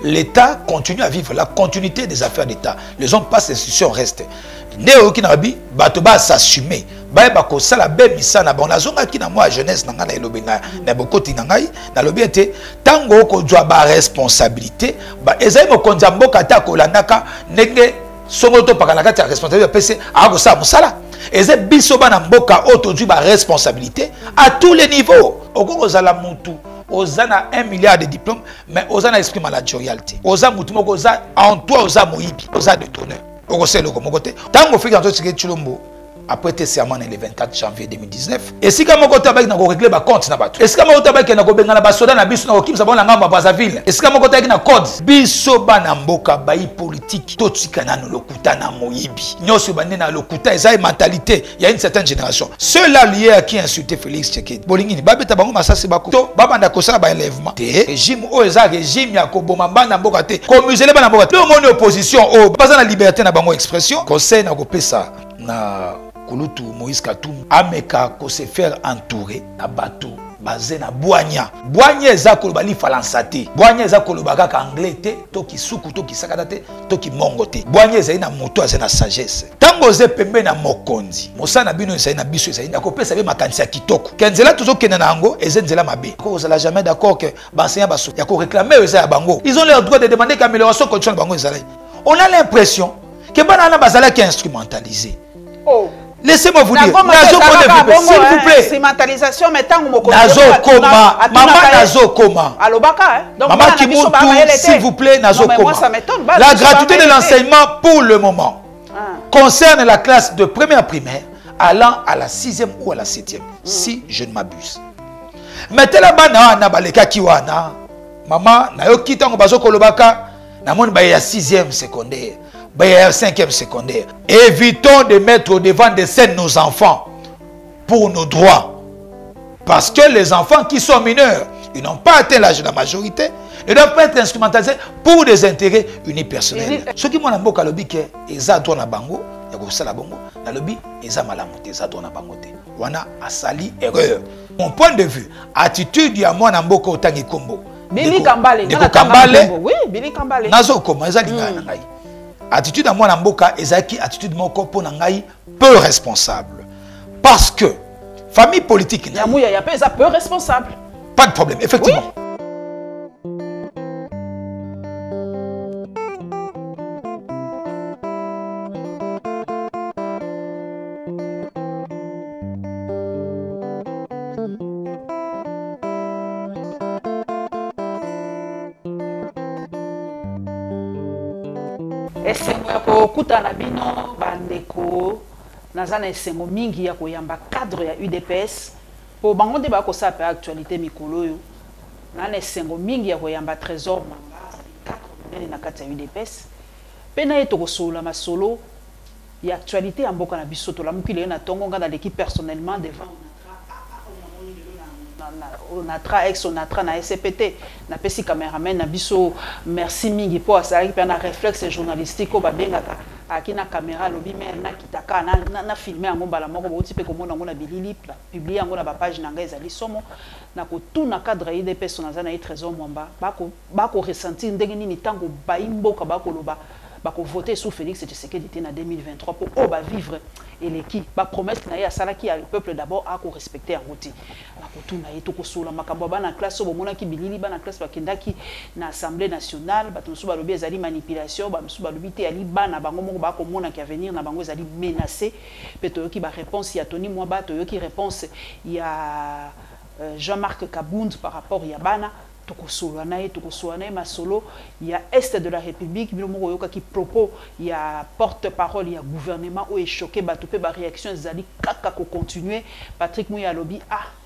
l'État continue à vivre, la continuité des affaires d'État. Les hommes passent, les institutions restent. Néo qui n'a pas batoba s'assumer. Bah bako ça la belle missa na bon la zone qui na moi jeunesse na ngana elobi na bokoti na ngai na lobi ete tango ko doit ba responsabilité ba ezai mo konza mboka ta ko landaka ndenge songo to pakala kati ya responsabilité pese a ko sa musala ezai biso bana mboka autodui ba responsabilité à tous les niveaux okoko zala mutu ozana 1 milliard de diplômes mais ozana esprit managérial te oza mutu moko oza en toi oza moyibi oza détourneur okose loko moko te tango fika nzo tsike chulombo après tes serments le 24 janvier 2019 et si comme côté avec na ko régler ba compte na bato et si comme côté avec na ko benga na ba soda na biso na ko kimsa bona ngamba Brazzaville et si comme côté avec na code biso bana mboka bayi politique to tikana no lokuta na moyibi nyoso bande na lokuta eza mentalité il y a une certaine génération ceux-là liés à qui insulter Félix Tshisekedi bolingini babeta bango masasi bako to babanda ko sala ba élèvement te régime o eza régime ya ko boma bana mboka te ko muselé bana mboka te o moni opposition o baza na liberté na bango expression conseil na ko pesa na Kulutu Moïse Katumbi ameka ko se faire entourer na bateau basé na Boigna. Boigna eza koloba li falansate. Boigna eza koloba kaka anglais te, to ki suku to ki sakata te, to ki mongo te. Boigna eza na moto eza na sagesse. Tango ze pembe na mokonzi. Mosana bino eza na biso eza na kopesa be makanisi ya kitoko. Kenzela tozo kena na ngo eza nzela mabe. Ko ozala jamais d'accord que benseignant baso ya ko réclamer eza ya bango. Ils ont leur droit de demander qu'amélioration continue bango eza. On a l'impression que banana bazala qui instrumentalisé. Oh. Laissez-moi vous dire, Nazo s'il vous plaît. Instrumentalisation, mais tant que Nazo Koma, maman Nazo Koma. Maman Kimuntu, s'il vous plaît, Nazo Koma. La gratuité de l'enseignement pour le moment concerne la classe de première primaire allant à la 6e ou à la 7e, si je ne m'abuse. Mettez la bana na baleka kiwana. Maman, na yo kitango bazo kolobaka, na moni ba ya 6e secondaire. 5e secondaire. Évitons de mettre au devant de scène nos enfants pour nos droits. Parce que les enfants qui sont mineurs, ils n'ont pas atteint l'âge de la majorité, ne doivent pas être instrumentalisés pour des intérêts unipersonnels. Ce qui m'a dit lobby que eza droit na bango, ya ko sala bango, na lobby eza malamuté, eza droit na bango te. Wana asali erreur. Mon point de vue, attitude ya mwana mboka otangi kombo. Billy Kambale, oui, Billy Kambale. Nazo koma eza lingana ngai. Attitude à moi Namboka ezaki attitude moko po nangai peu responsable parce que famille politique ya mouya ya pesa peu responsable pas de problème effectivement oui. esengo ya kokuta na bino bandeko naza na esengo mingi ya koyamba cadre ya UDPS po bango nde bakosala pe actualité mikolo oyo na esengo mingi ya koyamba Trésor Manga cadre na kati ya UDPS pe na ye tokosolola masolo ya actualité ya mboka na biso tolamuki lelo na ntongo nga na l'équipe personnellement devant Onatra ex Onatra na SCPT na pesi cameraman na biso merci mingi po asali pe na réflexe journalistique ko babengaka akina caméra lobi mais na kitaka na filmer yango bala moko boti pe komona ngo na bilili publier yango na ba page na ngai ezali somo na ko tout na cadre ide personnage na Trésor Mwamba bako ressentir ndenge nini tango baimboka bako loba bako voter sous Félix Tshisekedi en 2023 pour oba vivre et l'équipe ba promesse na ya sala ki a le peuple d'abord a ko respecter en route na ko tout na yeto ko sola makambo bana classe bo mona ki bilili bana classe ba kendaki na assemblée nationale ba to ba lobi ezali manipulation ba msu ba lobi te ali bana bango moko ba ko mona ki avenir na bango ezali menacé peto ki ba réponse ya Tony Mwaba to ki réponse ya Jean-Marc Kabound par rapport ya bana tokosolwa na masolo ya est de la République bino moko yoka ki propos ya porte-parole ya gouvernement ou est choqué bato pe ba réaction zali kaka ko continuer Patrick Mouya lobi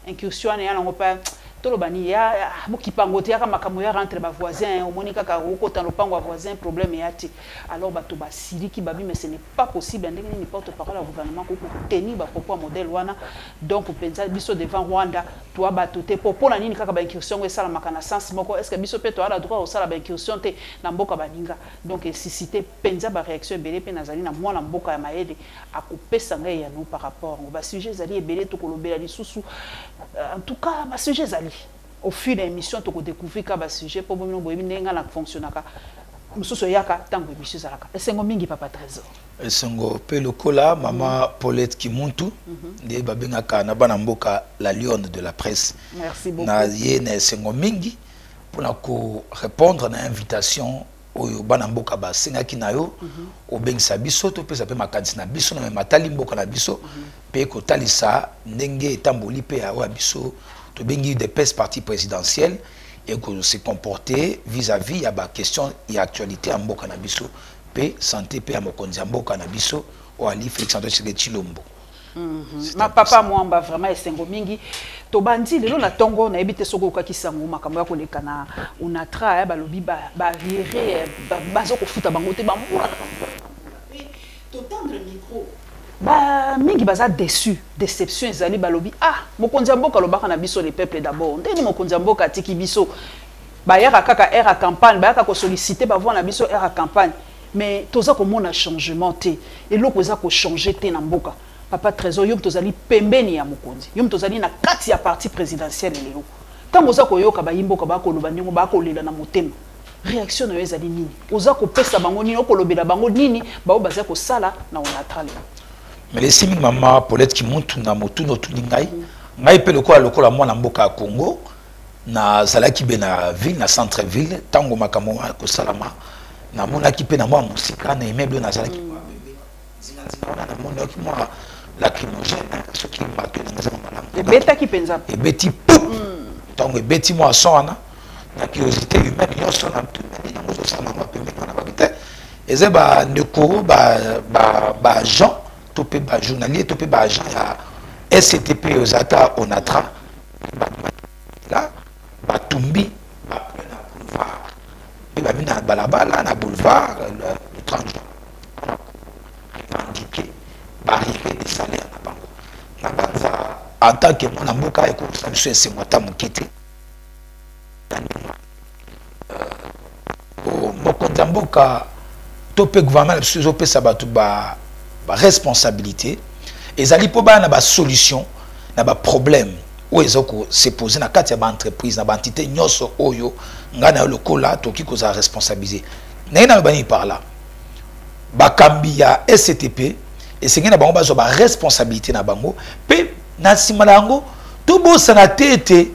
incursion na yango pa tolobani ya bokipango te ya makambo ya rentre ba voisin au moni kaka ko tan lopango wa voisin problème yati alors bato ba sili ki babi mais ce n'est pas possible ndenge ni porte-parole ya gouvernement ko tenir ba propos modèle wana donc penza biso devant Rwanda toi bato te popo na nini kaka ba incursion e sala makana sens moko est-ce que biso pe to ala droit au sala ba incursion te na mboka baninga donc susciter penza ba réaction belé pe nazali na mwana mboka ya maele akopesa ngai ya no par rapport ba sujet zali ebelé to kolobela lisusu en tout cas ba sujet zali au fil de l'émission tu découvrir ka sujet pour bon boyebi ndenga na fonctionnaka mususu yaka tango émission zalaka esengo mingi papa Trésor esengo pe lokola mama Paulette Kimuntu de babengaka na bana mboka la lionne de la presse. Merci beaucoup na ye na esengo mingi pour répondre na invitation oyo bana mboka basengaki na yo obengisa biso to pesa pe makanisi na biso na matali mboka na biso pe kotalisa ndenge etamboli pe awa biso to bengi des partis présidentiels et que se comporter vis-à-vis ya ba question et actualité en mboka na biso pe santé pe ya mokonzi mboka na biso o ali Félix Antoine Tshisekedi Tshilombo. Ma papa mwamba vraiment esengo mingi to bandi lelo na tongo na ebite soko ka kisango makambo ya koleka na unatra ya balobi ba viré bazo ko futa bango te bambula to tendre micro ba mingi baza déception ezali balobi mokonzi mboka lobaka na biso les peuples d'abord ndeni mokonzi mboka tiki biso ba yaka kaka era campagne ba yaka ko solliciter ba voir na biso era campagne mais toza ko mona changement te eloko za ko changer te na mboka. Papa Trésor yom tozali pembeni ya mokonzi yom tozali na kati ya parti présidentiel leo tango za koyoka ba yimboka ba ko loba ndingo ba ko lela na motema réaction na yo ezali nini oza ko pesa bango nini okolobela bango nini ba baza ko sala na onatale. Mais les simi mama Paulette Kimuntu na motuno tuningai ngai pe lokola mwana mboka ya Congo na zalaki be na ville na centre ville tango makambo ko salama na mona ki pe na mwa musika na immeuble na zalaki zina na mona ki mwa lacrymogène ce qui m'a que dans un beta qui penza et beti donc beti moi sona na curiosité humaine yo sona tout na mo sona ma pe na ba et c'est ba ndeko ba Jean topé ba journalier topé ba agent ya SCTP Ozata Onatra là ba tumbi ba na boulevard et ba mina balabala na boulevard le 30 indiqué barrière des salaires na bango en tant que mon amboka et comme ça je suis moi ta mokete mokonzi mboka topé gouvernement biso pesa batu ba responsabilité ezali po ba na ba solution na ba problème o ezoko se poser na kati ya ba entreprise na ba entité nyoso oyo ngana lokola toki ko za responsabiliser na bani par là ba kambi ya SCTP et c'est que na bango bazo ba responsabilité na bango pe na simalango to bosa na tete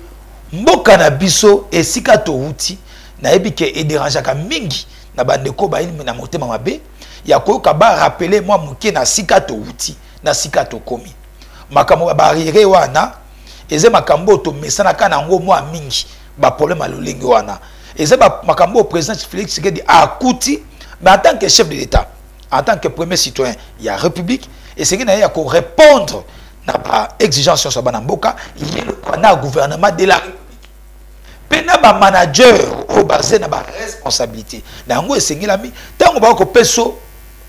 mboka na biso esika to uti na ebike e dérangeaka mingi na bandeko ba ilimi na motema mabe ya koyoka ba rappeler moi muke na sika to uti na sika to komi makambo ba barrière wana eze makambo to mesana kana ngo moi mingi ba problème a lolingi wana eze ba makambo président Félix Tshisekedi akuti mais en tant que chef de l'État en tant que premier citoyen il y a république et c'est qu'il y a ko répondre na ba exigence sur bana mboka il y a le gouvernement de la république pena ba manager au basé na ba responsabilité na ngo esengela mi tango ba ko peso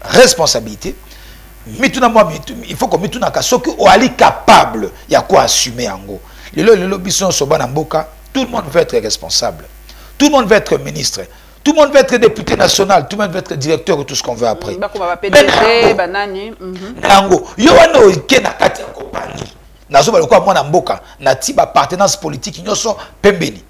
responsabilité mituna moi il faut que mituna ka soki o ali capable ya ko assumer yango lelo bison so bana mboka tout le monde veut être responsable tout le monde veut être ministre tout le monde veut être député national tout le monde veut être directeur ou tout ce qu'on veut après PDG banani nango yo wana oke na kati ya compagnie nazo ba lokwa mwana mboka na ti ba partenance politique nyoso pembeni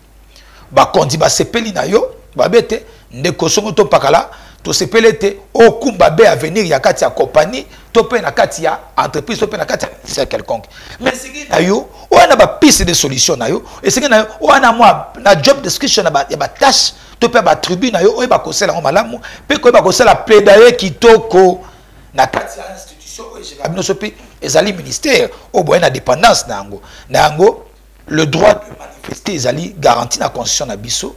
ba kondi ba sepeli na yo ba bete ndeko songo to pakala to sepeli te o kumba be avenir ya kati ya compagnie to pe na kati ya entreprise to pe na kati ya quelconque mais c'est na yo wana ba piste de solution na yo et c'est na yo wana moi na job description ya ba tâche to pe ba tribune na yo o ba kosela ngo malamu pe ko ba kosela plaidoyer kitoko na kati ya institution o je kabino so pe ezali ministère o boye na dépendance na yango le droit de manifester ezali garanti na constitution na biso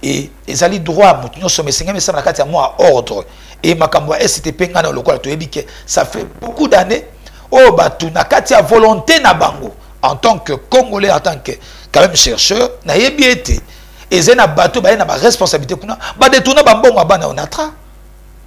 et ezali droit mutunyo so mesenga mesana na kati ya moi ordre et makambo ya STP ngana lokola to yebike ça fait beaucoup d'années o batu na kati ya volonté na bango en tant que congolais en tant que quand même chercheur na yebi ete ezena bato ba na ba responsabilité kuna ba détourner ba mbongo bana onatra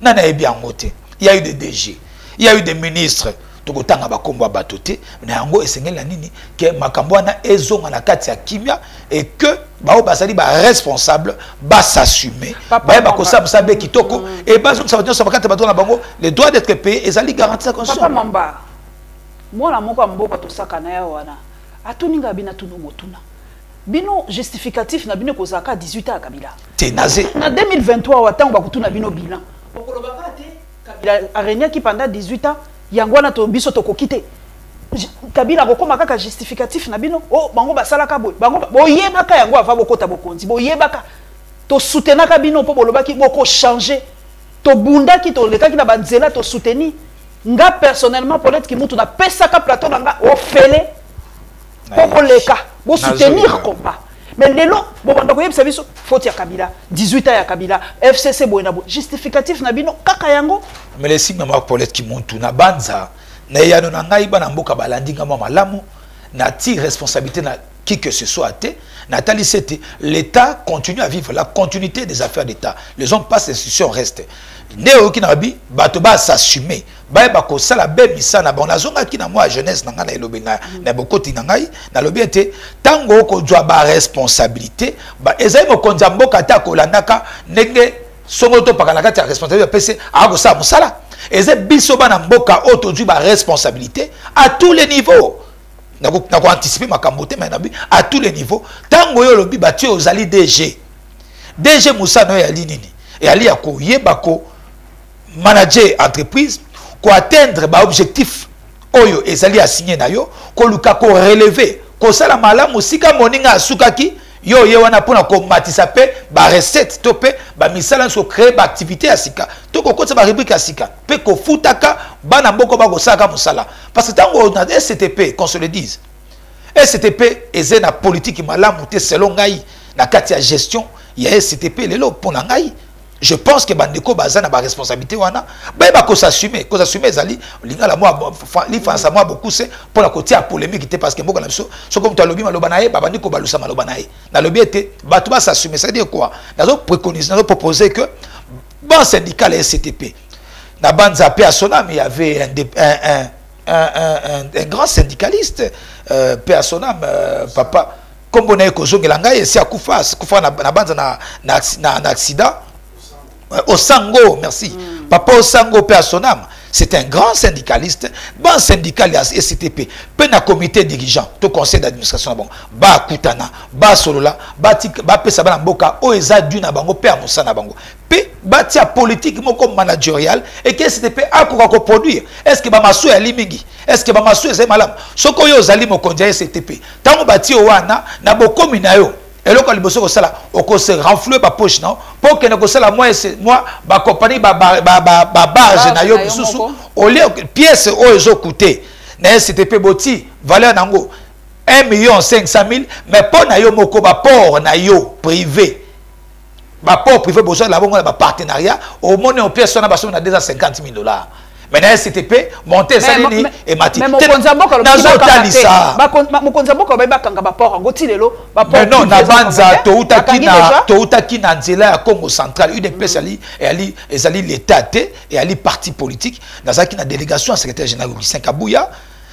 na yebi yango te il y a eu des DG il y a eu des ministres tokotanga bakombo bato te na yango esengeli nini ke makambo na ezonga na kati ya kimia et que bao basali ba responsable ba s'assumer ba ko sabe kitoko et ba zo ça va kati bato na bango les droits d'être payés ezali garanti comme ça papa mamba mwana moko mboka to saka na ya wana atuninga bina tunu motuna bino justificatif na bino kozaka 18 ans Kabila. T'es nazé. Na 2023 watango bakutu na bino bilan. Okolobaka te Kabila arenia qui pendant 18 ans yangwana to biso to kokite. Kabila kokoma kaka justificatif na bino. Oh bango basala ka boy. Bango boyebaka yango ava bokota bokonzi. Boyebaka to soutenaka bino po bolobaki boko changer. To bundaki to lekaki na banzela to soutenir. Nga personnellement peut-être que mutu na pesaka plateau nga ofele. Pour leka, pour soutenir combat. Mais lelo, bon banda koyeb sabiso faute ya Kabila, 18 ans ya Kabila, FCC boyenabo, justificatif na bino kaka yango. Mais les signes ma Paulette qui montent na banza, na yano na ngai bana mboka balandinga mo malamu, na ti responsabilité na qui que ce soit té, Nathalie c'était l'État continue à vivre la continuité des affaires d'État. Les hommes passent, les institutions restent. Néo qui n'a bi bato ba s'assumer ba ba ko sala be misana bon la zonga qui na moi jeunesse na ngana elobi na bokoti na ngai na lobi ete tango ko doit ba responsabilité ba ezai mo konza mboka ta ko landaka ndenge songo to pakala kati ya responsabilité pese a ko sa musala ezai biso ba na mboka auto du ba responsabilité à tous les niveaux na ko anticiper makambo te mais na bi à tous les niveaux tango yo lobi ba tu ozali DG Moussa no ya linini et ali ya ko yeba ko manager entreprise ko atteindre ba objectif oyo ezali assigné na yo ko luka ko relever ko sala malamu sika moninga asukaki yo ye wana pona ko matisa pe ba recette to pe ba misala so créer ba activité ya sika to ko kotsa ba rubrique ya sika pe ko futaka bana mboko ba ko saka musala parce que tango na STP qu'on se le dise STP eze na politique malamu te selon ngai na kati ya gestion ya STP lelo pona ngai. Je pense que bandeko bazana ba responsabilité wana ba ko s'assumer ezali linga la moi li fansa moi beaucoup c'est pour la côté à polémique parce que mboko na biso so comme tu lobi maloba na ye ba bandeko balusa maloba na ye na lobi était ba tu ba s'assumer ça veut dire quoi nazo préconiser nazo proposer que bon syndicat la SCTP na banza pe Sonam il y avait un grand syndicaliste pe Sonam papa comme on est ko zongela ngai et si akufa na banza na accident Osango, merci. Papa Osango Père Sonam, c'est un grand syndicaliste, bon syndical SCTP, peu na comité dirigeant, tout conseil d'administration bon, ba kutana, ba solola, ba pesa ba mboka o eza du na bango Père Moussa na bango. Pe ba tia politique moko managérial et que SCTP a ko produire. Est-ce que ba masu ya limingi? Est-ce que ba masu eza malam? Soko yo zali mo kondia SCTP. Tango ba ti wana na bokomi na yo. Et là, quand il ça, on se renflouer par poche, non? Pour que nous ça, moi, ma compagnie, barge, na yo, sous, au lieu pièce, au coûté, na STP boti, valeur nango, 1 500 000, mais pour na yo, moko, port na yo, privé. Port privé, besoin de la partenariat, au moins, on pièce, on a déjà 50 000 $. Mais na STP, monter ça et mati. Mais mon konzambo ko talisa. Mon konzambo ko ba kanga ba port ngoti lelo, ba port. Mais non, na banza to utaki na nzela ya Congo central, UDPS ali et ali ezali l'état et ali parti politique, nazaki na délégation à secrétaire général Lucien Kabouya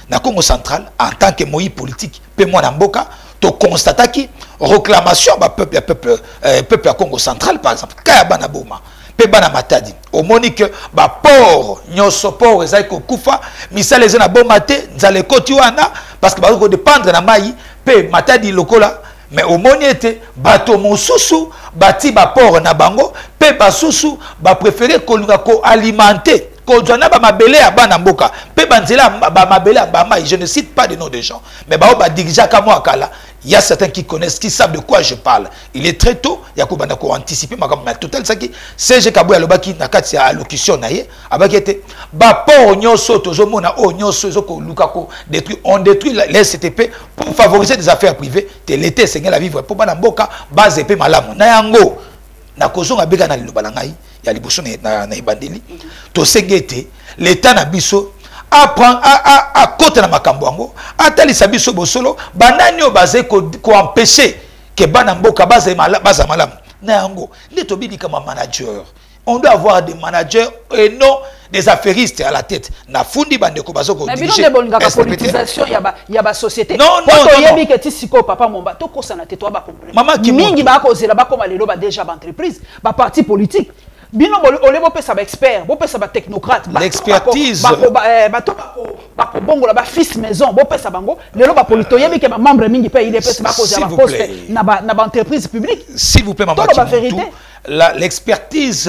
na Congo central en tant que moyi politique, pe moi na mboka to constataki réclamation ba peuple à Congo central par exemple, kaya bana boma. Pe bana matadi au monique ba port nyoso port ezai ko kufa misale zena bomate nzale koti wana parce que ba ko dépendre na mai pe matadi lokola mais au moniete bato mosusu bati ba port na bango pe basusu ba préférer ko lunga ko alimenter ko zona ba mabele ya bana mboka pe banzela ba mabele ba mai je ne cite pas de nom de gens mais ba dirija ka moi kala. Il y a certains qui connaissent, qui savent de quoi je parle. Il est très tôt, il y a ko anticiper ma total ça qui CG Kabouya lobaki na kati ya allocution na ye abaki était ba port nyoso tozomona o nyoso ezoko lukako détruit on détruit les STP pour favoriser des affaires privées te l'été c'est la vivre pour bana mboka base pe malamu na yango na kozonga beka na liloba ngai ya liboso na ibandeli to sengete l'état na biso apprend à côté na makambo yango atalisa biso bosolo banani o basé ko empêcher que bana mboka baza malam na yango leto bidi comme manager on doit avoir des managers et non des affairistes à la tête na fundi bandeko bazoko diriger mais bino de politisation ya ba société non yebi ke tisiko papa momba to kosa na teto ba comprendre mama ki mingi ba kozela ba koma lelo ba déjà ba entreprise ba parti politique bino ole bo pesa ba expert bo pesa ba technocrate l'expertise ba bongo la ba fils maison bo pesa bango lelo ba polito yebi ke ba membre mingi pe il pesa ba cause ba poste na ba entreprise publique. S'il vous plaît maman, l'expertise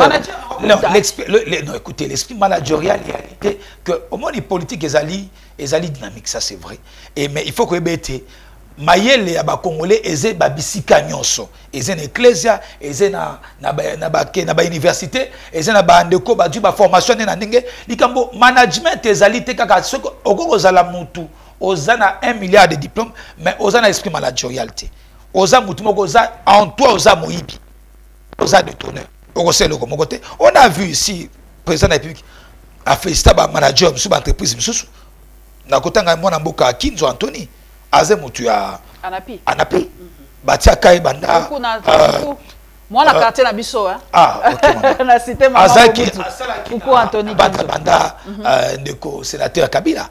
non écoutez, l'esprit managérial réalité que au moins les politiques ezali dynamique, ça c'est vrai, et mais il faut que bete mayele ya ba congolais eze ba bisika nyonso eze na ecclesia eze na université eze na ba ndeko ba du ba formation na ndenge likambo management ezali te kaka soko okoko zala mutu ozana 1 milliard de diplômes mais ozana esprit managérial te oza mutu moko oza en toi oza moyibi oza détourneur okoselo ko moko te. On a vu ici président de la République a félicité ba manager sur entreprise misusu na kotanga mwana mboka Kinzo Anthony aze mutu ya anapi batia kai banda moi la quartier na biso OK na cité mama azaki kuku Anthony banda ndeko sénateur Kabila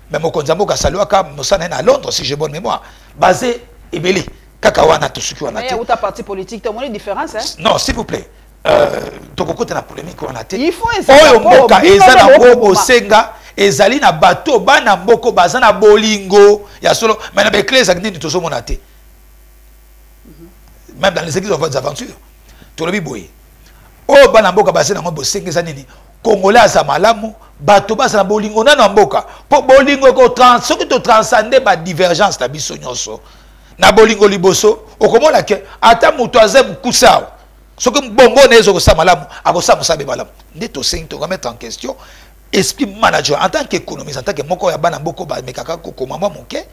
mais mokonza mboka salwaka mosana na Londres si j'ai bonne mémoire basé ebeli kaka wana to suki wana te mais ta parti politique te moni différence non s'il vous plaît to kokota na polémique wana te il faut oyo mboka eza na ngo bosenga ezali na bato bana mboko baza na bolingo ya solo mais na ba église nini to somona te même dans les églises de vos aventures to lobi boye o bana mboka baza na ngo bosenga eza nini congolais aza malamu bato baza na bolingo na mboka po bolingo ko soki to transcender ba divergence na biso nyonso na bolingo liboso okomona ke ata muto aza mukusao soki bongo na ezo ko sa malamu akosa musabe malamu nde to sengi to remettre en question esprit manager en tant qu'économiste en tant que moko ya bana mboko ba mekaka ko mama moke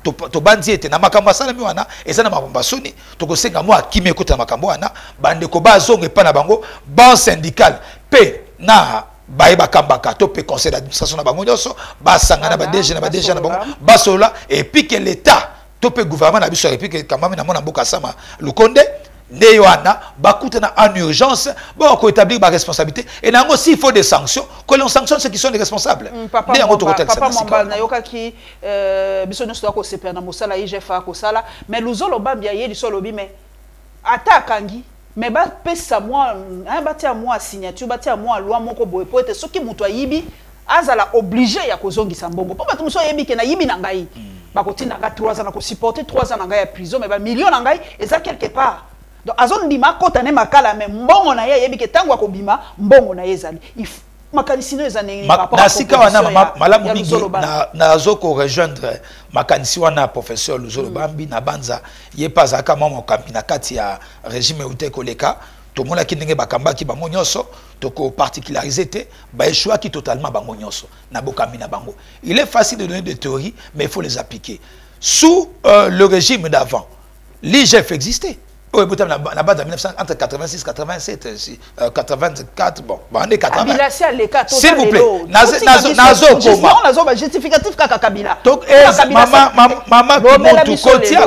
to bandi ete na makambo asala mi wana eza na makambo soni to ko senga mo akime ko ta makambo wana bande ko ba zonge pa na bango ban syndical pe na baye bakambaka to pe conseil d'administration na bango nyoso ba sangana ba DG na bango ba sola et puis que l'état to pe gouvernement na biso et puis que quand même na mona mboka sama Lukonde ne yoana bakutana en urgence bon ko établir ba responsabilité et nango aussi il faut des sanctions que l'on sanctionne ceux qui sont les responsables papa mamba na yoka ki biso nyoso ko sepa na mosala IGF ko sala mais luzolo bambia yeli solo bi mais atakangi mais ba pesa moi un batia moi signature batia moi loi moko boye poete soki muto ayibi azala obligé ya kozongisa mbongo po bato muso yebi ke na yibi na ngai bakotina ka 3 ans na ko supporter 3 ans na ngai ya prison mais ba million na ngai eza quelque part donc azon dima kota ne makala mais mbongo na ye yebi ke tango akobima mbongo na yezali makanisi no ezane rapport na sika wana malamu mingi na zoko rejoindre makanisi wana professeur Luzolo Bambi na banza ye paza kama mo kampi na kati ya régime uteko leka to mona ki ndenge bakamba ki bango nyonso to ko particulariser te ba échoua ki totalement bango nyonso na bokambi na bango. Il est facile de donner des théories mais il faut les appliquer. Sous le régime d'avant l'IGF existait. Oui, la base de 1900, entre 86 87, 84, bon, on est 80. S'il vous plaît, nazo justificatif kaka Kabila. Donc, maman,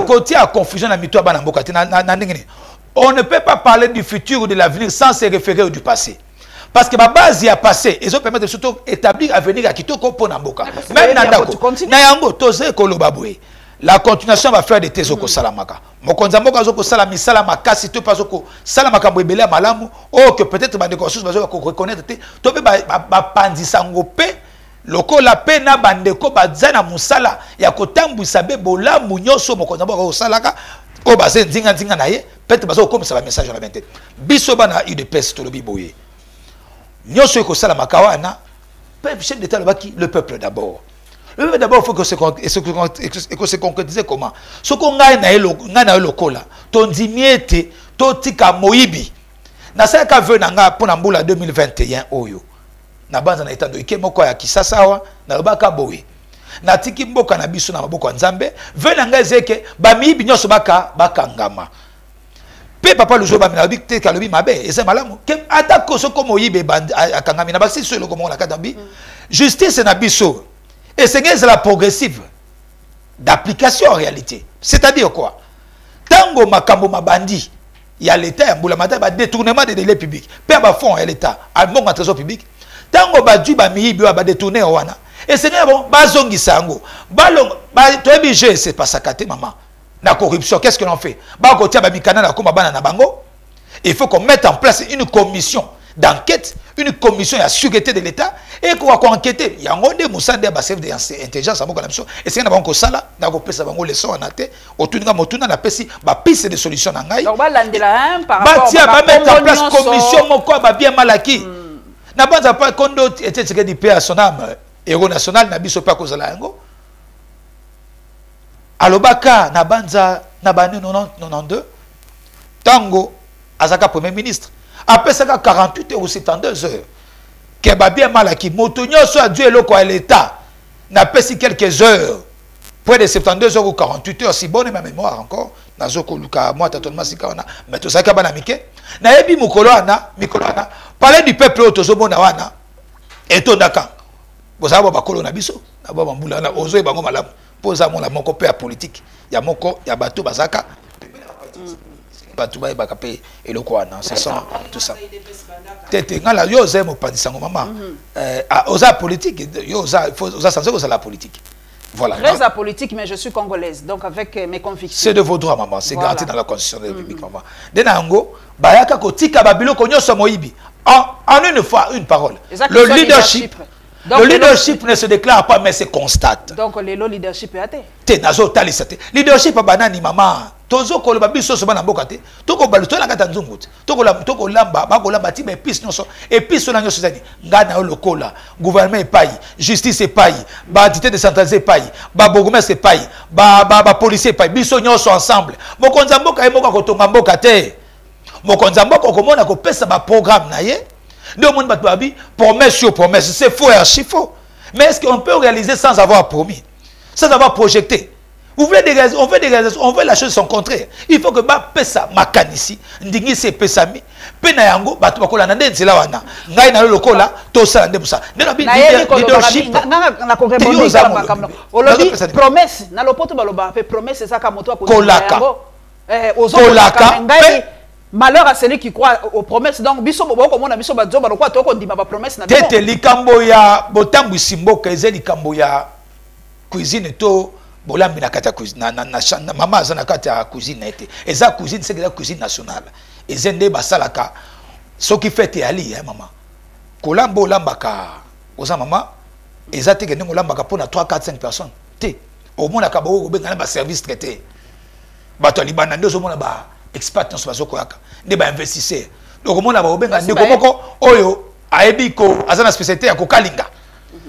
côté à confusion na mito bana mboka na ndengene. On ne peut pas parler du futur ou de l'avenir sans se référer au du passé. Parce que ma base y a passé, ils ont permis de surtout établir avenir à Kitoko pour Namboka. Même Nandako, Nayango, Tose Kolobaboué. La continuation va faire des thèses au Salamaka. Mokonza mboka zoko salami salamaka si tu pas zoko salamaka mbebele malamu oh que peut-être ba de conscience ba zoko reconnaître te to be ba pandisa ngope loko la pena bandeko bazana musala ya kotambwisa be bolamu nyonso mokonza mboka ko salaka o ba se nzinga na ye peut-être ba zoko comme ça va message na bente biso bana UDPS to lobi boye nyonso ko salamaka wana peuple chef d'état le peuple d'abord. D'abord, il faut que se concrétise comment. Ce qu'on a na lokola, ton dimiete, ton tika moibi. Na sa ka veut nanga pour nambula 2021 oyo. Na banza na etando ike moko ya kisasawa na lobaka boye. Na tiki mboka na biso na maboko nzambe, veut nanga ezeke ba mibi nyoso baka ngama. Pe papa Luzolo Bambi na bikte ka lobi mabe, ese malamu. Ke atako soko moyibe akangami na basi so lo komo na kadambi. Justice na biso. Et c'est la progressive d'application en réalité. C'est-à-dire quoi? Tango makambo mabandi, il y a l'État, il y a détournement des délais publics. Père fonds et l'État, à bon trésor public. Tango badu bami bio ba détourner wana. Et c'est bon, bazongi sango. Balong ba tobi je c'est pas ça kate maman. La corruption, qu'est-ce que l'on fait? Ba kotia ba mikana na koma bana na bango. Il faut qu'on mette en place une commission d'enquête, une commission de sécurité de l'État, et qu'on va enquêter. Il y a un des moussades de chef d'intelligence, et c'est un peu ça là, dans le pays, on leçon en athée, autour de la on a piste de solutions. Donc, par rapport à mettre en place commission, mon corps va bien mal acquis. N'a pas qu'on était du pays à son âme, héros national, n'a pas cause de la yango. Alobaka, Nabanza, Nabani 92, Tango, Azaka Premier ministre. Après ça, 48 heures ou 72 heures. Qui va bien mal acquis. Motonio soit Dieu le quoi l'État. N'a pas si quelques heures. Près de 72 heures ou 48 heures. Si bonne ma mémoire encore. Nazoko Luka, moi, Tatonement Sikawana. Mais tout ça, Kabanamike. Naebi Mukoloana, Mikoloana. Parler du peuple Otozobonawana. Et Tondaka. Vous savez, Bakolo Nabiso. D'abord, Moulana, Ozo et Bango Malam. Pose à mon la moko à politique. Il y a moko, il y a bateau bazaka. Bateau bakapé et le quoi non, c'est ça tout ça. Tete ngala yo zemo pandisango maman. Oza politique, yo oza censé oza la politique. Voilà. Reste la politique mais je suis congolaise donc avec mes convictions. C'est de vos droits maman, c'est garanti dans la constitution de la République maman. Denango bayaka kotika babilo konyo somoibi. En une fois une parole. Le leadership. Donc, le leadership ne se déclare pas, mais se constate. Donc, le leadership est athée. Leadership est banani, maman. Tozo koloba biso so bana mboka te. Toko balu to na kata nzungu te. Toko lamba, ba kolamba ti be pis nyonso. Et pis so na nyonso zani. Ngana yo lokola, gouvernement epai, justice epai, ba entité décentralisée epai, ba bourgmestre epai, ba policier epai, biso nyonso ensemble. Mokonza mboka e moka kotonga mboka te. Mokonza mboka komona ko pesa ba programme na ye. Deux monde batbabi, promesse sur promesse, c'est faux et archi faux. Mais est-ce qu'on peut réaliser sans avoir promis, sans avoir projeté? Vous voulez des raisons, on veut des raisons, on veut la chose son contraire. Il faut que ba pesa makanisi, ndingi se pesami, pena yango batu bakola na ndenge la wana. Ngai na lokola to sala ndé busa. Leadership na ko répondre kama kama. Olobi promesse na lopoto baloba fait promesse ça ka moto ko yango. Kolaka. Malheur à celui qui croit aux promesses. Donc, biso bobo comme on a biso badzo ba quoi to ko ndima ba promesse na biso. Tete likambo ya botambu simboka eze likambo ya cuisine to bolambi na kata cuisine na mama azana kata cuisine ete. Eza cuisine c'est la cuisine nationale. Eze nde basalaka soki fete ali maman. Kolambo lambaka oza maman eza te ke ndenge lambaka pona 3 4 5 personnes. Te au moins ka bo benga na ba service traité. Bato libana ndo zo mona ba expert dans ce koyaka ne ba investisseur donc mon aba obenga ndeko moko oyo aebiko azana spécialité ya kokalinga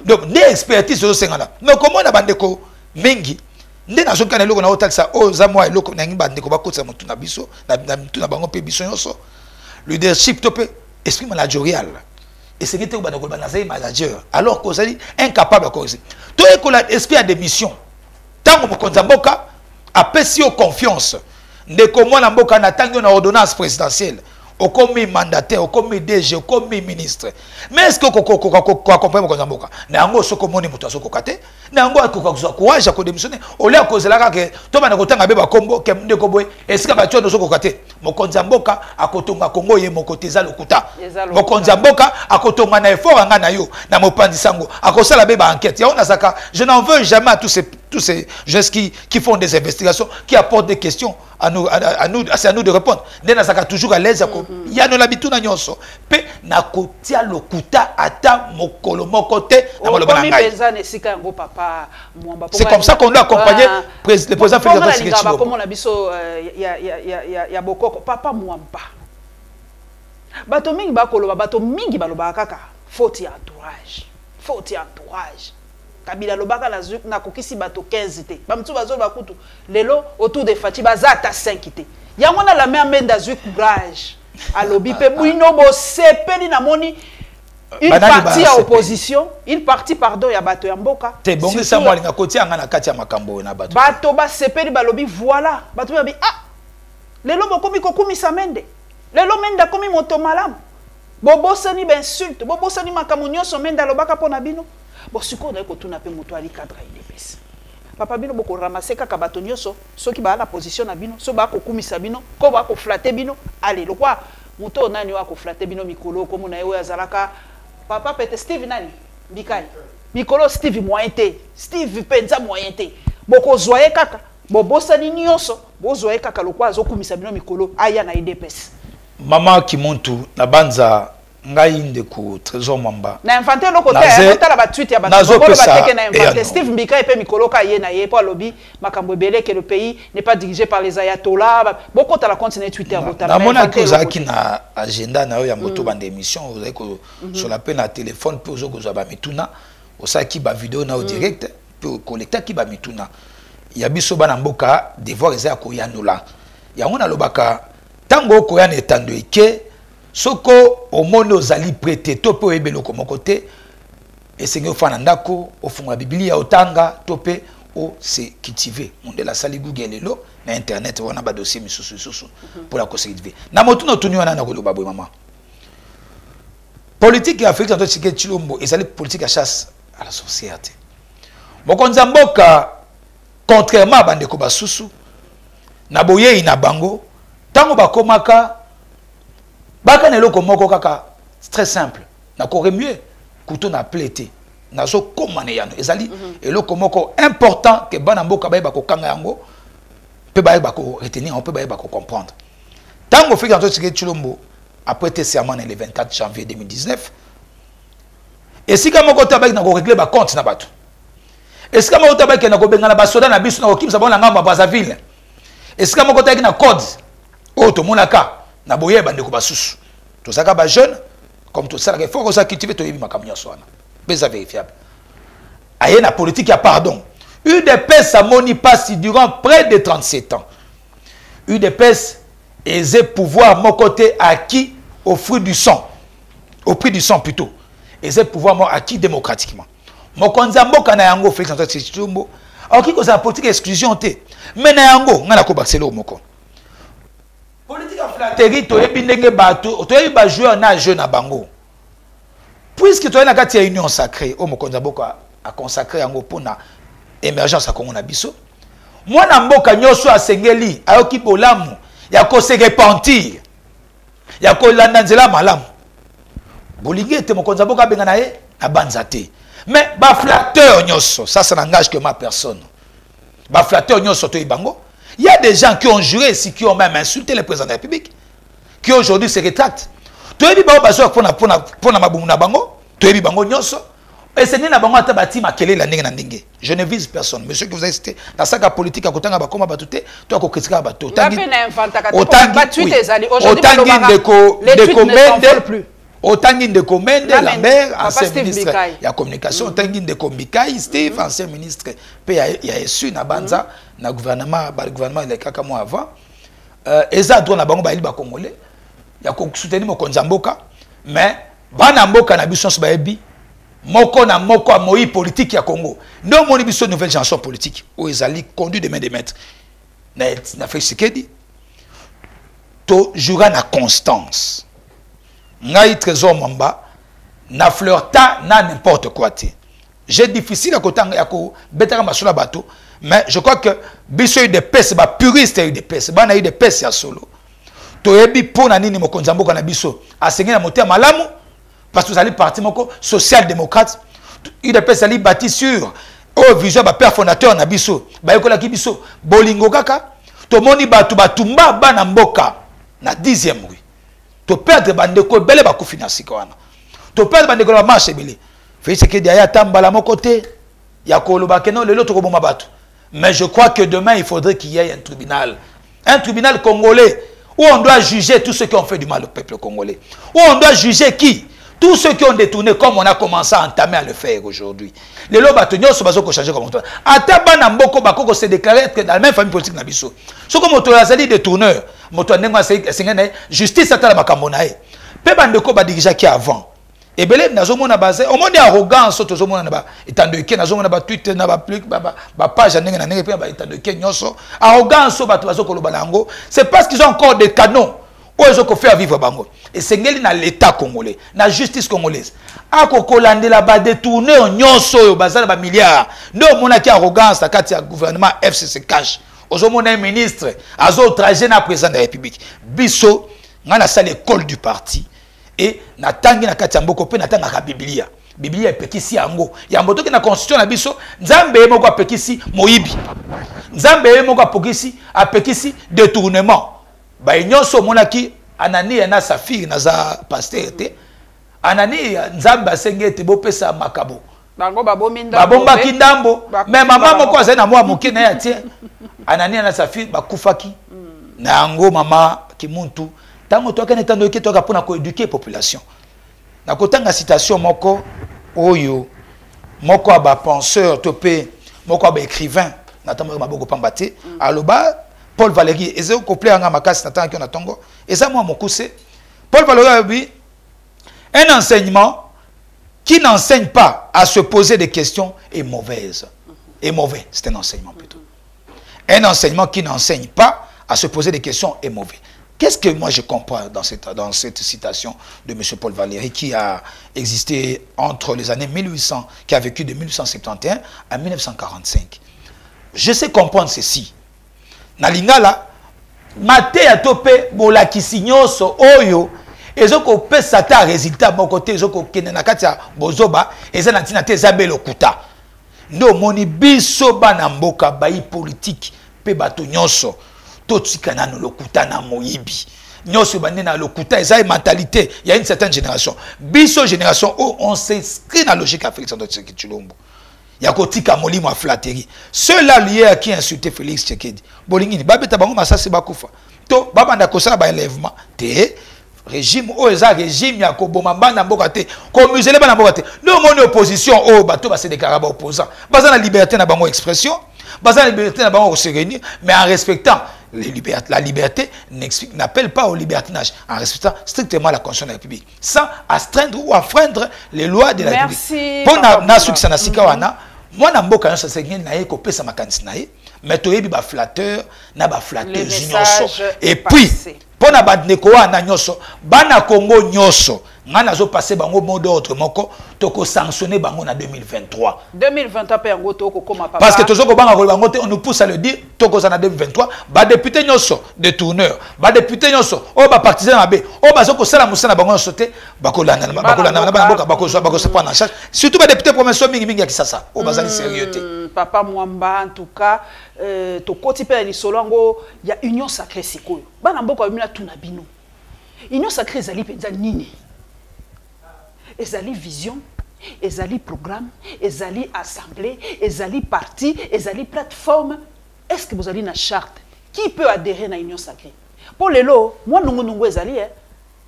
donc ne expertise zo sengana mais comment na bandeko mingi nde na zokana loko na otalisa o za moi loko na ngimba ndeko bakotsa mutu na biso na mutu na bango pe biso nyonso leadership to pe esprit managérial et c'est que ba na zai manager alors que ça dit incapable à causer to ekola esprit à démission tango mokonza mboka apesi yo confiance. Ndeko mwana mboka na tango na ordonnance présidentielle okomi mandataire okomi DG okomi ministre mais est-ce que ko accompagner mokonza mboka na yango soko moni muto asoko kate na yango akoka courage ko démissionner ole akozela ka ke to bana kotanga beba kombo ke ndeko boy est-ce que ba tio soko kate mokonza mboka akotonga Kongo ye mokoteza lokuta mokonza mboka akotonga na effort anga na yo na mopandisango akosala beba enquête ya ona saka je n'en veux jamais à tous ces gens qui font des investigations qui apportent des questions c'est à nous de répondre. Nena saka toujours à l'aise il y a no labitu na nyonso pe na kotia lokuta ata mokolo mokote na maloba na ngai. C'est comme ça qu'on doit accompagner le président Félix Tshisekedi. Comme on a biso ya bokoko papa Mwamba. Bato mingi bakoloba bato mingi baloba kaka faute ya entourage. Faute ya entourage. Kabila lobaka na kokisi bato 15 te. Bamtu bazo bakutu lelo autour de Fati bazata 5 te. Yango na la main menda zui courage. Alobi pe buino bo sepeli na moni une partie à opposition, une partie pardon ya bato ya mboka. Te bongi sa mwali na kotia nga na kati ya makambo na bato. Bato ba sepeli balobi voilà. Bato ba bi ah lelo bokomi kokumi samende. Lelo menda komi moto malamu. Bobosani ba insulte, bobosani makambo nyonso menda lobaka pona bino. Bon, ce qu'on a écouté, on a pu monter à l'icadre IDPS. Papa bino boko ramasser kaka bato nyonso, ceux qui ba la position na bino, ceux ba ko kumisa bino, ko ba ko flatter bino. Allez, le quoi? Moto nani wa ko flatter bino mikolo comme na yewe azalaka. Papa pete Steve nani? Bikai. Mikolo Steve moyenté. Steve penza moyenté. Boko zoye kaka. Bobosani nyonso, bo zoye kaka le quoi zo kumisa bino mikolo aya na IDPS. Mama Kimuntu na banza ngai ndeko Trésor Mwamba na inventé le côté ta la tweet ya bato ba teke na inventé Steve Mbika et mikoloka ye na ye po lobby makambo belé que le pays n'est pas dirigé par les ayatollahs beaucoup ta la continuer Twitter botala na mona ko zaki na agenda na yo ya moto bande émission vous ko sur la peine à téléphone pour zo ko za ba mituna osaki ba vidéo na au direct pour collecter ki ba mituna ya biso bana mboka devoir eza ko yanula ya ngona lobaka tango ko yana etando eke soko omone ozali prêté topé oyebelo ko mokote esengo fana ndako ofunga biblia otanga topé o se cultiver monde la sali google lelo na internet wana ba dossier misusu pour la cultiver na motu no tuni wana na ko loba boy mama politique ya Afrique Centrale Chilombo ezali politique à chasse à la société mokonza mboka contrairement à bandeko basusu na boye ina bango tango bakomaka baka neloko moko kaka très simple na ko remuer couteau na plaité na zo komane yano ezali eloko moko important que bana mboka ba ko kanga yango pe ba ko retenir on peut ba ko comprendre tango fika to tsike Chilombo a prêté serment le 24 janvier 2019 et si ka moko tabaki na ko régler ba compte na bato et si ka moko tabaki na ko bengana ba soda na biso na ko kimsa bona ngamba Brazzaville et si ka moko tabaki na code o to monaka na boye bande ko basusu to saka ba jeune comme tout ça il faut que ça cultiver to yebi makamnya swana beza vérifiable aye na politique ya pardon UDPS a moni passe durant près de 37 ans UDPS aisé pouvoir mon côté acquis au fruit du sang au prix du sang plutôt aisé pouvoir acquis démocratiquement mon konza mboka na yango Félix Antoine Tshisekedi ok ko ça politique exclusion té mais na yango ngana ko baxelo moko politique en flatterie to yebi ndenge bato to yebi ba joueur na jeu na bango puisque to na kati ya union sacrée o mokonza mboka a consacré yango pona émergence à Congo na biso mwana mboka nyoso asengeli ayoki bolamu ya ko se repentir ya ko landa nzela malamu bolingi ete mokonza mboka benga na ye na banza te mais ba flatteur nyoso ça n'engage que ma personne ba flatteur nyoso to ibango. Il y a des gens qui ont juré ici, qui ont même insulté le président de la République, qui aujourd'hui se rétractent. Tu as dit que je ne vise personne. Monsieur que vous avez cité, dans sa politique, à côté de la politique, tu as critiqué la bateau. Autant de commandes, Lambert, ancien ministre, il y a communication, autant de communication, Steve, ancien ministre, il y a su na banza, na gouvernement, le gouvernement il y a quelques mois avant, et ça doit na bango ba liba congolais, il y a soutenir mon konzamboka, mais bana mboka na biso so baebi, moko na moko moi politique ya Congo, non mon biso nouvelle chanson politique, où ezali conduit de main de maître, na Félix Tshisekedi, to jouera na constance. Ngai Trésor Mwamba na flirta na n'importe quoi te. J'ai difficile à côté ya ko betaka masula bateau, mais je crois que biso des pes ba puriste eu des pes ba na eu des pes ya solo. To yebi pona nini mokonza mboka na biso asengi na moteur malamu parce que vous allez parti moko social-démocrate. Eu des pes ali bâti sur au vision ba père fondateur na biso ba ekola ki biso bolingo kaka to moni batu batumba bana mboka na 10e rue. To perdre bandeko belé ba ko financer kwana to perdre bandeko ba marché belé Félix Tshisekedi aya tambala mon côté ya ko loba keno lelo to ko boma batu mais je crois que demain il faudrait qu'il y ait un tribunal congolais où on doit juger tous ceux qui ont fait du mal au peuple congolais, où on doit juger qui tous ceux qui ont détourné comme on a commencé à entamer à le faire aujourd'hui. Les lois batonyo so bazo ko changer comme toi ataba na mboko bakoko se déclarer être dans la même famille politique na biso so comme moto azali détourneur moto ndenga sengena justice atala makambo na ye pe bandeko ba dirija ki avant et belé nazo mona base au monde arrogance to zo mona na ba etando ke nazo mona ba Twitter na ba plus ba page ndenga na ndenga pe ba etando ke nyoso arrogance bato bazo ko loba nango c'est parce qu'ils ont encore des canons où ils ont fait vivre bango et sengeli na l'état congolais na justice congolaise akokolandela ba détourner nyonso yo bazala ba milliards ndo mona ki arrogance kati ya gouvernement FCC cash ozomona ministre azo trajet na président de la République biso ngana sa l'école du parti et natangi na kati ya mboko pe natanga ka biblia epekisi yango yambo toki na constitution na biso nzambe moko apekisi moyibi nzambe moko apekisi détournement ba nyonso monaki Anani na Safir na za pasteur te anani nzamba sengete bo pesa makabo bango babomba kindambo mais maman moko azali na mwa moke na ya tie anani na safi bakufaki na ngo mama kimuntu tango to akane tando ke to ka pona ko éduquer population na kotanga citation moko oyo moko aba penseur topé moko aba écrivain na tambo maboko pambate aloba Paul Valéry ezeo couplé anga makasi na tango na tongo eza moi mokuse Paul Valéry un enseignement qui n'enseigne pas à se poser des questions est mauvaise. Est mauvais, c'est un enseignement plutôt. Un enseignement qui n'enseigne pas à se poser des questions est mauvais. Qu'est-ce que moi je comprends dans cette citation de M. Paul Valéry qui a existé entre les années 1800, qui a vécu de 1871 à 1945? Je sais comprendre ceci. Nalingala, mate ya tope bolakisi nyoso oyo ezoko pesa ta résultat mon côté ezoko kene na kati ya bozoba eza na tina te zabe lokuta ndo moni biso bana mboka bayi politique pe bato nyonso totika na lokuta na moyibi nyonso bande na lokuta eza mentalité il y a une certaine génération biso génération où on s'inscrit dans la logique à Félix Antoine Tshisekedi Tshilombo ya kotika molimo a flatterie ceux-là liés à qui insulté Félix Tshisekedi bolingini babeta bango masasi bakufa to babanda kosala ba enlèvement te régime o eza régime ya koboma bana mboka te ko musele bana mboka te no moni opposition o bato ba se déclarer ba opposant baza na liberté na bango expression baza na liberté na bango se réunir mais en respectant la liberté n'appelle pas au libertinage en respectant strictement la constitution de la République sans astreindre ou enfreindre les lois de la République pour na succès na sika wana mwana mboka nyonso sengeni na ye ko pesa makanisi na ye mais toyebi ba flatteur na ba flatteur nyonso et puis pour na bandeko wana nyonso bana Congo nyonso ngana zo passer bango mot d'ordre moko toko sanctionner bango na 2023 pe yango toko koma papa parce que tozoko banga ko bango te on nous pousse à le dire toko za na 2023 ba député nyonso de tourneur ba député nyonso o ba partisan mabe o ba zoko sala musana bango nyonso te bakolana na bana boka bako se prendre en charge surtout ba député provinciaux mingi ya Kisasa o bazali sérieux te papa Mwamba en tout cas to koti pe ni solongo ya union sacrée sikoyo bana mboka bamina tuna bino union sacrée ezali penza nini ezali vision ezali programme ezali assemblée ezali parti ezali plateforme est-ce que vous allez na charte qui peut adhérer na union sacrée pour lelo moi nungu ezali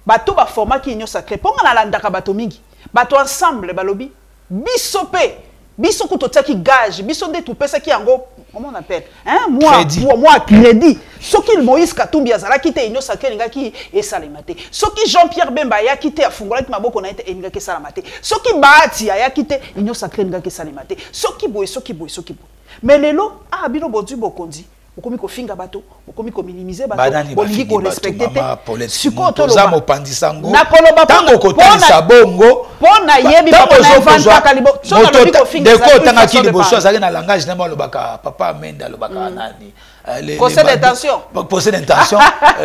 bato ba format ki union sacrée ponga na landaka bato mingi bato ensemble balobi biso pe biso kutotaki gage biso nde tupesa ki yango comment on appelle hein moi crédit soki Moïse Katumbi azala kité union sacrée ngaki esalema te soki Jean-Pierre Bemba ya kité afungolaki maboko na ete engaki esalema te soki Bahati ya kité union sacrée ngaki esalema te soki boy mais lelo bino bodu bokondi bokomi ko finga bato bokomi ko minimiser bato bolingi ko respecter te siko to za mopandisango nakoloba tango ko tanisa bongo pona yebi papa na vanta kalibo so na lobi ko finga de ko tanga ki liboso azali na langage na lobaka papa Amenda lobaka nani procès d'intention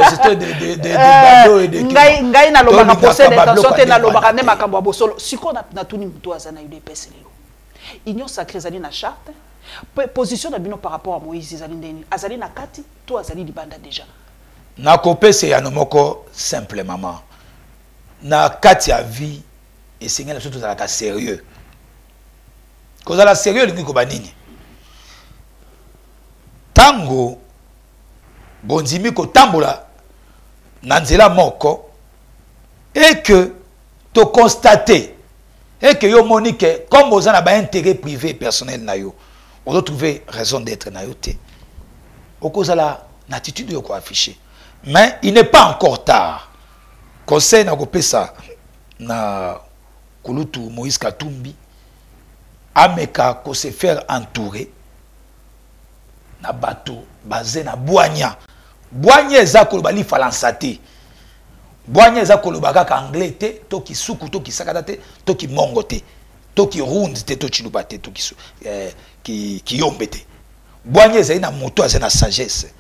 c'était de bateau et de ngai na lobaka procès d'intention te na lobaka ne makambo bosolo siko na tuni mtu azana UDPS lelo union sacrée zali na charte position de bino par rapport à Moïse azali na kati to azali libanda déjà na kopese ya nomoko simplement na kati ya vie et seigneur surtout za ka sérieux cause la sérieux lingi ko banini tango bonzimi ko tambola na nzela moko et que to constater et que yo monique comme vous avez un intérêt privé personnel na yo on doit trouver raison d'être naïoté. Au cause de l'attitude de quoi afficher. Mais il n'est pas encore tard. Conseil n'a pas ça na Kulutu Moïse Katumbi ameka ko se faire entourer na bateau basé na Boigna. Boigna eza ko bali falansate. Boigna eza ko lobaka ka anglais te to ki suku to ki sakata te to ki mongo te. Toki round te to chiluba te to ki yombete boanye zai na moto azai na sagesse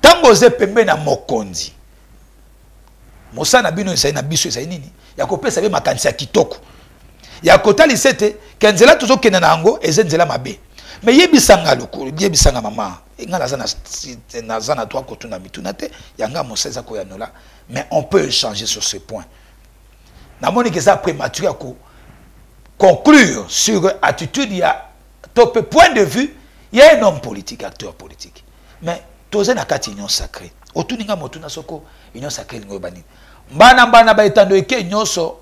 tango ze pembe na mokonzi mosana bino zai na biso zai nini ya kopesa be makanisi ya kitoko ya kotali sete kenzela tuzo kena na ngo ezenzela mabe mais yebisanga loko yebisanga mama ngala zana toi kotuna mituna te yanga moseza ko yanola mais on peut échanger sur ce point namoni que ça prématuré à conclure sur attitude, il y a top point de vue, il y a un homme politique, acteur politique. Mais tous les cas union sacrée. Otuninga motuna soko union sacrée ngobani. Mbana ba etando eke nyoso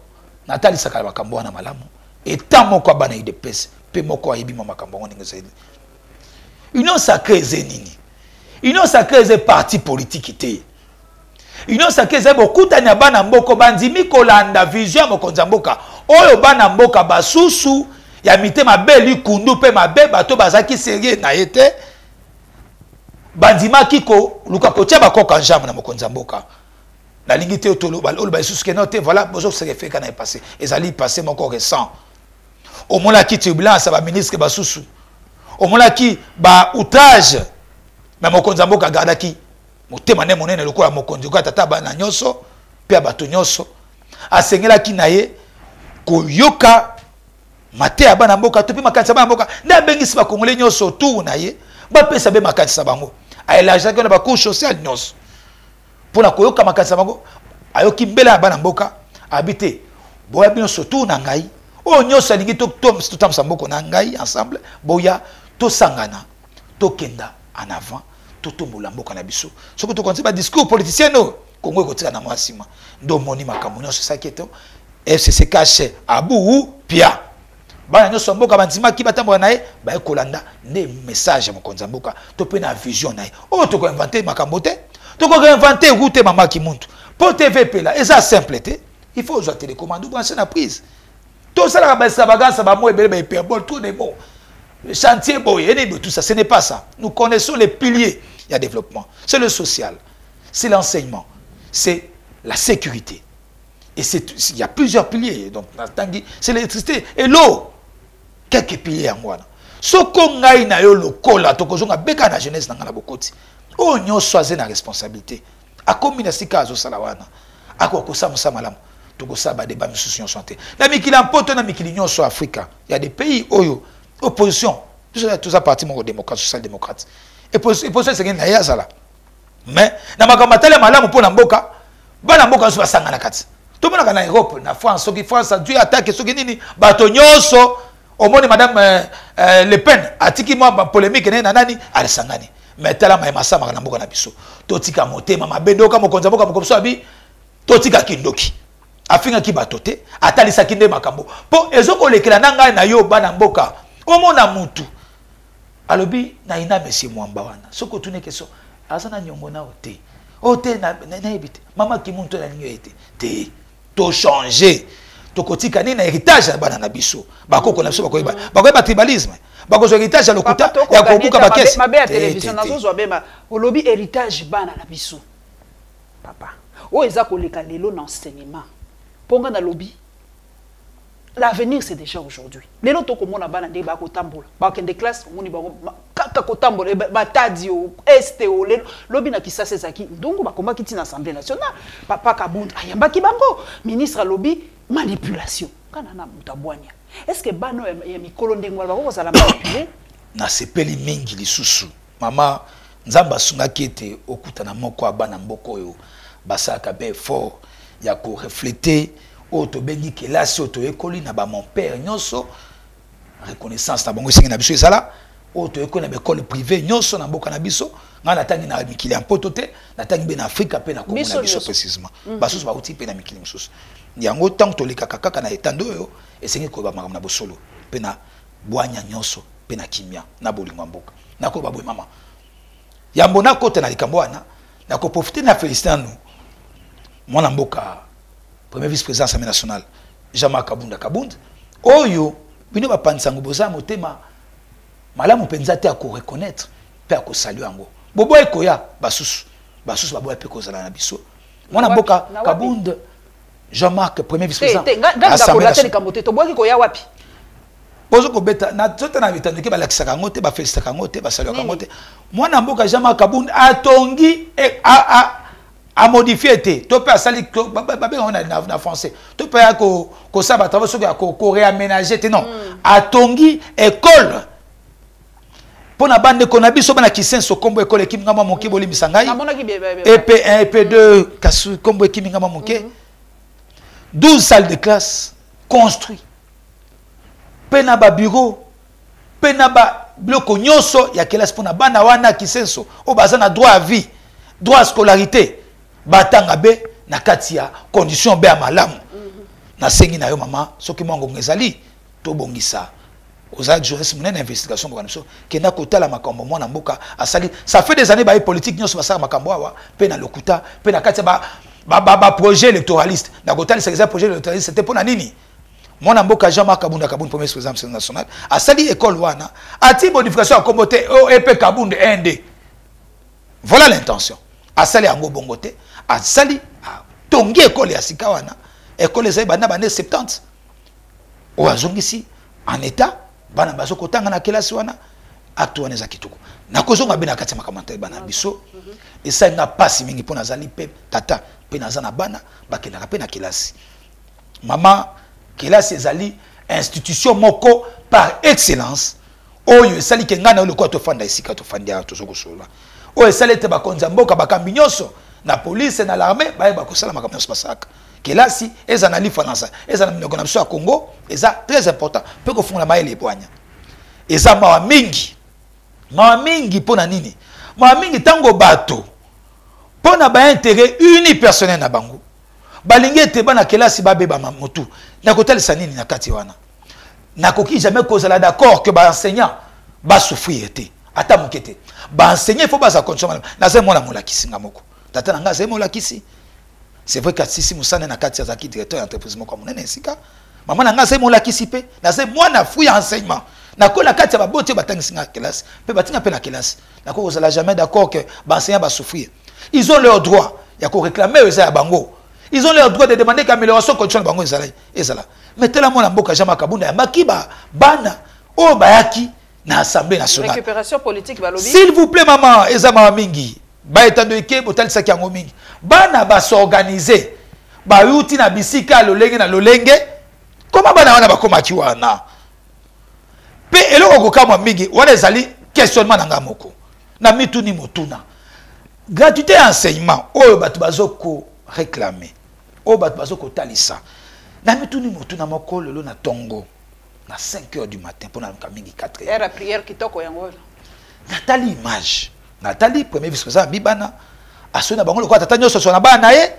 natali sakala makambo na malamu. Eta moko bana ide pese, pe moko ayibi makambo ngoninga zeli. Union sacrée zenini. Union sacrée est parti politique té. Union sacrée est beaucoup tanya bana mboko bandimi kolanda vision mokonza mboka. Oyo bana mboka basusu ya mitema beli kundu pe mabe bato bazaki sérieux na été. Bandima kiko luka kotia bakoka njama na mokonza mboka. La ligne théotolo bal ol basusu ke noté voilà bozo se fait kana passé. Ezali passé mon corps récent. Au moins la qui turbulence ba ministre basusu. Au moins la qui ba outrage na mokonza mboka gardaki. Motema ne monene lokola mokonzi ko tata bana nyoso pe abato nyoso. Asengela ki naye koyoka mate ya bana mboka to pe makanisa bana mboka nda bengisi ba kongole nyoso tu naye ba pesa be makanisa bango aelaja ko na ba couche sociale nyoso pona koyoka makanisa bango ayoki mbela bana mboka habité boya bino surtout na ngai o nyoso alingi to tamsa mboko na ngai ensemble boya to sangana to kenda en avant to tombola mboka na biso soko to konti ba discours politicien no kongo ko tika na mwasima ndo moni makambo nyoso saketo FCC caché abu pia bana nyoso mboka banzima ki batambo nae ba ekolanda ne message mokonza mboka to pe na vision nae o to ko inventer makambo te to ko inventer route mama ki muntu pour TVP là et ça simple te il faut aux télécommande brancher na prise tout ça la baganza ba mo ebele ba hyperbole tout des mots le chantier boy et tout ça ce n'est pas ça nous connaissons les piliers il y a développement c'est le social c'est l'enseignement c'est la sécurité. Et il y a plusieurs piliers. Donc, c'est l'électricité et l'eau. Quelques piliers en moi. Ce qu'on a eu le col, la beka na jeunesse dans la bokoti. Oh, nous sommes la responsabilité. A combien de cas au salawana? A quoi que ça me samalam? Tout ça va débat sur santé. La mikili en pote na mikili nyon sur Afrique. Il y a des pays où opposition. Tout ça parti mon démocrate, social-démocrate. Et opposition c'est rien na ça là. Mais na makamatale malamu pour na mboka, bana mboka so basanga na kati. Tout le monde en Europe, en France, ceux qui France, Dieu attaque, ceux qui nini, batonyoso, au monde madame Le Pen, atiki moi polémique nanani, alisangani. Mais tala maemasa makana mboka na biso. Totika motema mabendoka mokonza mboka mokomso abi, totika kindoki. Afinga ki batote, atalisa kinde makambo. Po ezoko lekela nanga na yo bana mboka. Omona mutu. Alobi na ina monsieur Mwamba wana. Soko tune keso, azana nyongo na ote. Ote na ebite. Mama ki muntu na ninyo ete. Te. To changer to kotika ni na héritage bana na biso bakoko na biso bakoyeba tribalisme bakozo héritage ya lokuta ya kobuka bakesi mabe ya télévision nazo bema olobi héritage bana na biso papa o eza koleka lelo na enseignement ponga na lobi l'avenir c'est déjà aujourd'hui lelo to komona bana nde ba ko tambola ba kende classe moni ba kaka ko tambola ba tadio este o lelo lobi na kisasa ezaki ndongo ba komba kiti na assemblée nationale papa Kabunda ayamba ki bango ministre lobi manipulation kana na mutabwanya est-ce que bano ya mikolo ndengwa ba ko sala manipuler na sepeli mingi lisusu mama nzamba sunga kete okuta na moko abana mboko yo basaka be fort ya ko refléter auto bengi kelasi auto ekoli na ba mon père nyonso reconnaissance na bango singa na biso ezala auto ekoli na école privée nyonso na mboka na biso ngana tangi na mikili en poto te na tangi be na Afrika pe na Congo na biso précisément basusu ba uti pe na mikili mususu yango tant to leka kaka na etando yo esengi ko ba makamna bosolo pe na bwanya nyonso pe na kimia na bolingo mboka na ko ba boy mama yambo na kota na likambo wana na ko profiter na féliciter nous mwana mboka premier vice-président de l'Assemblée nationale, Jean-Marc Kabunda. Oyo, bino ba pansango boza motema. Malamu penza te ako reconnaître, pe ako saluer ango. Bobo ekoya basusu babo pe ko zala na biso. Mwana mboka Kabunda Jean-Marc premier vice-président. L'Assemblée nationale kamote to boki koya wapi? Bozo ko beta na tota na bitande ke ba lakisaka ngote ba felicitaka ngote ba saluer ngote. Mwana mboka Jean-Marc Kabunda atongi a modifié te to pe asali na français to pe ko saba travaux sur ko réaménager te non atongi école pona bande ko na biso bana kisenso kombo école ki ngama moki boli misangai EP1 EP2 kasu kombo ki ngama moki 12 salles de classe construites. Penaba bureau, penaba bloco nyoso, ya classe pour na bana wana kisenso. O bazana droit à vie, droit à scolarité. Batanga be na katia condition be malamu. Na sengi na yo mama, soki mwango ngezali to bongisa. Ozak journaliste menen investigation pour nous kenda kotala makambo mwana mboka asali. Ça fait des années ba politique nyoso basaka makambo awa, pe na lokuta, pe na katia ba projet électoraliste. Na kotali c'est projet électoraliste, c'était pour na nini? Mon amboka Jean-Marc Kabunda Kabunda premier président national a sali école wana a ti modification à comboté EP Kabunda ND. Voilà l'intention. A sali ango bongote a sali tongi école ya sika wana école ezai bana bane 70 o azongisi en état bana bazo kotanga na kelasi wana atuane za kituko na kozonga bina kati makamanta bana biso esa nga pasi mingi pona zali pe tata pe nazana bana bakenda pe na kelasi mama kelasi ezali institution moko par excellence oyo esali kengana le kwato fanda isika to fandia to sokosola o esali te bakonza mboka bakambi nyoso na police na l'armée ba bakosala makambo nyoso basaka kelasi ezana li faransa ezana minoko na biso ya Congo eza très important pe ko funga maele eboanya eza mawa mingi pona nini mawa mingi tango bato pona ba intérêt unipersonnel na bango balingi ete bana kelasi babeba motu na kotalisa nini na kati wana nakoki jamais kozala d'accord que ba enseignant ba souffrir ete ata mokete ba enseignant il faut ba sa condition na ze mona molakisi ngamoko tata nanga ze molakisi c'est vrai que sisi musane na kati ya directeur d'entreprise moko monene sika maman nanga ze molakisi pe na ze mwana fou ya enseignement na ko na kati ya babote batangisi na classe pe batinga pe na classe na ko kozala jamais d'accord que ba enseignant ba souffrir ils ont leur droit ya ko réclamer eza ya bango. Ils ont leur droit de demander qu'amélioration condition bango ezala. Mais tellement mona mboka Jean-Marc Kabunda ya makiba bana o bayaki na assemblée nationale. Récupération politique balobi. S'il vous plaît maman, ezama mingi. Ba etando eke botal saki yango mingi. Bana ba s'organiser. Ba yuti na bisika lolenge na lolenge. Comment bana wana ba komaki wana? Pe eloko kokamwa mingi wana ezali questionnement na ngamoko. Na mituni motuna. Gratuité enseignement oyo batu bazoko réclamer. O bat bazoko talisa na mituni motu na moko lelo na tongo na 5h du matin pour na kamingi 4h era prière kitoko yango natali image natali premier vice-président bibana asona bango lokwa tata nyoso sona bana ye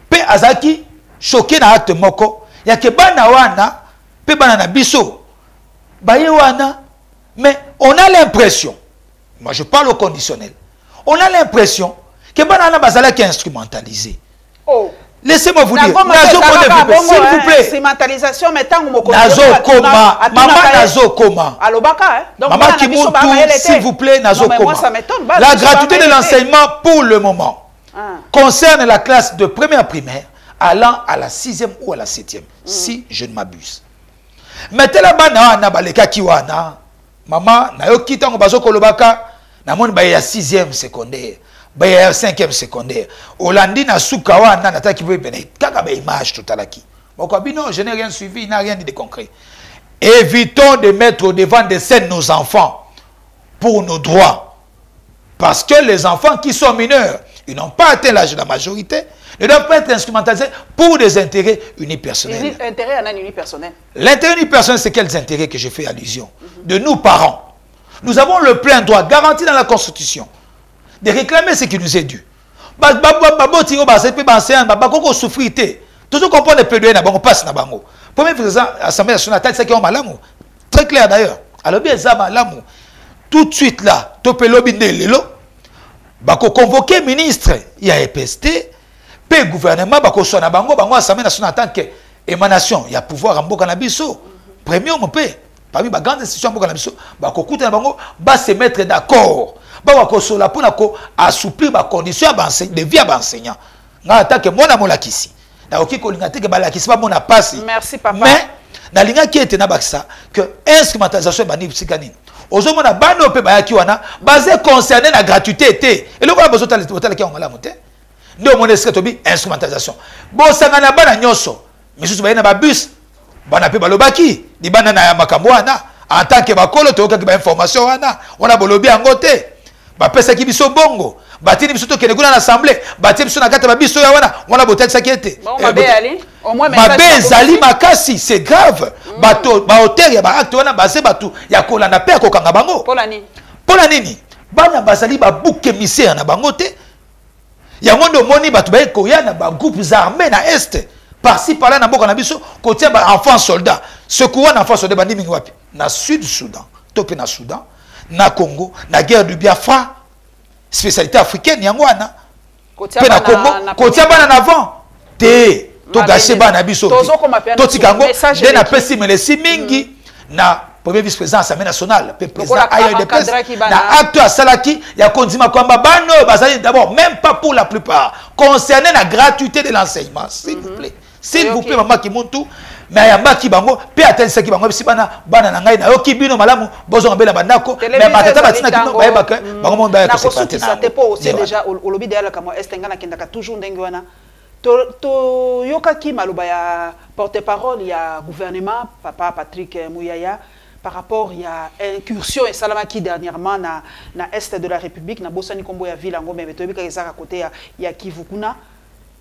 pe azaki choqué na acte moko ya ke bana wana pe bana na biso baye wana mais on a l'impression, moi je parle au conditionnel, on a l'impression que bana na bazala qui instrumentalisé. Oh. Laissez-moi vous dire, s'il vous plaît. Instrumentalisation, mais tant que Nazo Koma, maman Nazo Koma. Maman Kimuntu, s'il vous plaît, Nazo Koma. La gratuité de l'enseignement pour le moment concerne la classe de première primaire allant à la 6e ou à la 7e, si je ne m'abuse. Mettez la bana na baleka kiwana, maman na yo kitango bazo kolobaka, na moni ba ya 6e secondaire. Baya 5e secondaire Olandi na suka wana nataki pe pene kaka ba image totalaki bokobi non je n'ai rien suivi, il n'a rien dit de concret. Évitons de mettre au devant de scène nos enfants pour nos droits, parce que les enfants qui sont mineurs, ils n'ont pas atteint l'âge de la majorité, ne doivent pas être instrumentalisés pour des intérêts unipersonnels. L'intérêt unipersonnel, c'est quels intérêts que je fais allusion? De nous parents, nous avons le plein droit garanti dans la Constitution de réclamer ce qui nous est dû. Toujours comprendre les plaidoyers na bango passe na bango. Premier président Assemblée nationale c'est qui ont malamu. Très clair d'ailleurs. Alors bien ça malamu. Tout de suite là, topé lobi lelo. Bako convoquer ministre ya EPST, pe gouvernement bako sona bango Assemblée nationale en tant que émanation, il y a pouvoir en mboka na biso. Premier on peut parmi ba grande institution mboka na biso, bako kuta na bango ba se mettre d'accord. Bako sola pour assouplir ba conditions de vie à enseignant. Nga attaque mona molakisi. Na oki ko linga teke balakisi ba mona passe. Merci papa. Mais na linga ki ete na bakisa que instrumentalisation bani psikanine. Ozomona bano pe bayaki wana basé concerné la gratuité été. Et le voilà besoin de ki ngala moté. Ndo mona skatobi instrumentalisation. Bo sangana bana nyoso. Misusu bayena ba bus. Bana pe balobaki. Di bana na makambo wana en tant que bakolo to ka ba information wana. On a bolobi angote. Ba pesa ki biso bongo. batini biso to kene kuna na assemblée batie biso na kata ba biso ya wana botelisa kiete mabe ezali makasi c'est grave bato ba hauteur ya ba acte wana base bato ya kolanda pe ko kanga bango pola nini bana bazali ba bouke misère na bango te yango ndo moni bato ba ko ya na ba groupes armés na est par-ci par-là na boka na biso kotia ba enfants soldats ce qu'on enfants soldats bandi mingi wapi na Sud Soudan topé na Soudan na Congo na guerre du Biafra spécialité africaine yango wana pe na Congo kotia bana na avant te to gâcher bana biso to tikango de na pesi melesi mingi na premier vice-président Assemblée nationale pe président ayo de pes na acte à salaki ya kondima kwamba bano bazali d'abord même pas pour la plupart concerné la gratuité de l'enseignement s'il vous plaît maman Kimuntu mais ya baki bango pe atelse ki bango bisi bana na ngai na yoki bino malamu bozo ngabela bandako mais batata batina kino ba yeba ke bango mo ba ko se ça te po aussi déjà au lobby de la kamo estengana kindaka toujours ndenge wana to yoka ki maloba ya porte-parole ya gouvernement papa Patrick Mouyaya par rapport à incursion et salamaki dernièrement na est de la République na bosani kombo ya ville ngo mais tobi ka ezaka côté ya Kivu kuna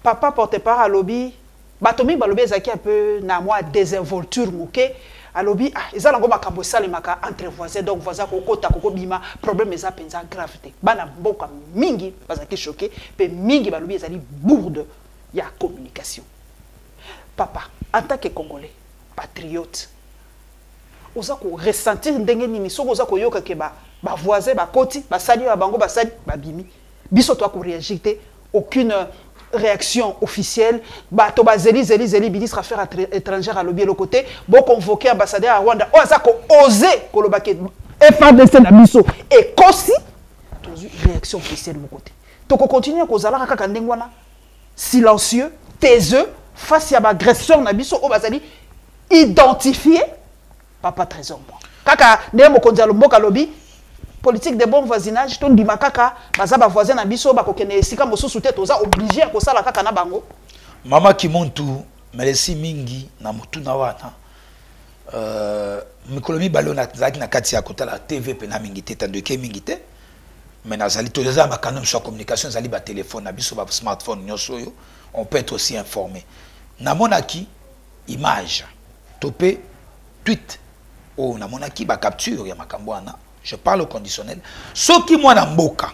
papa porte-parole à lobby batomi balobi ezaki un peu na moi désinvolture moké à lobby ezala ngo makambo salimaka entre voisins donc voisin kokota kokobima problème eza penza gravité bana mboka mingi bazaki choqué pe mingi balobi ezali bourde ya communication papa en tant que congolais patriote oza ko ressentir ndenge nini soko oza ko yoka ke ba voisin ba koti ba sali ba bango ba sali ba bimi biso to ko réagir aucune réaction officielle bato bazeli ministre affaires étrangères à lobby le côté bon convoquer ambassadeur à Rwanda oza ko oser ko lobake FADC na biso et kosi to réaction officielle de mon côté to ko continuer ko zala kaka ndenge wana silencieux taiseux face à l'agression na biso o bazali identifié papa trésor moi kaka ndenge mokonzi alomboka lobby politique de bon voisinage ton ndima kaka baza ba voisin na biso ba kokene esika mosusu te toza obligé ko sala kaka na bango mama Kimuntu melesi mingi na mutuna wana mikolomi balona zaki na kati ya kotala TV pe na mingi te tandoke mingi te mais nazali toza ba kanam sur communication zali ba téléphone na biso ba smartphone nyoso yo on peut être aussi informé na monaki image topé tweet oh na monaki ba capture ya makambo wana je parle au conditionnel ce qui moi na mboka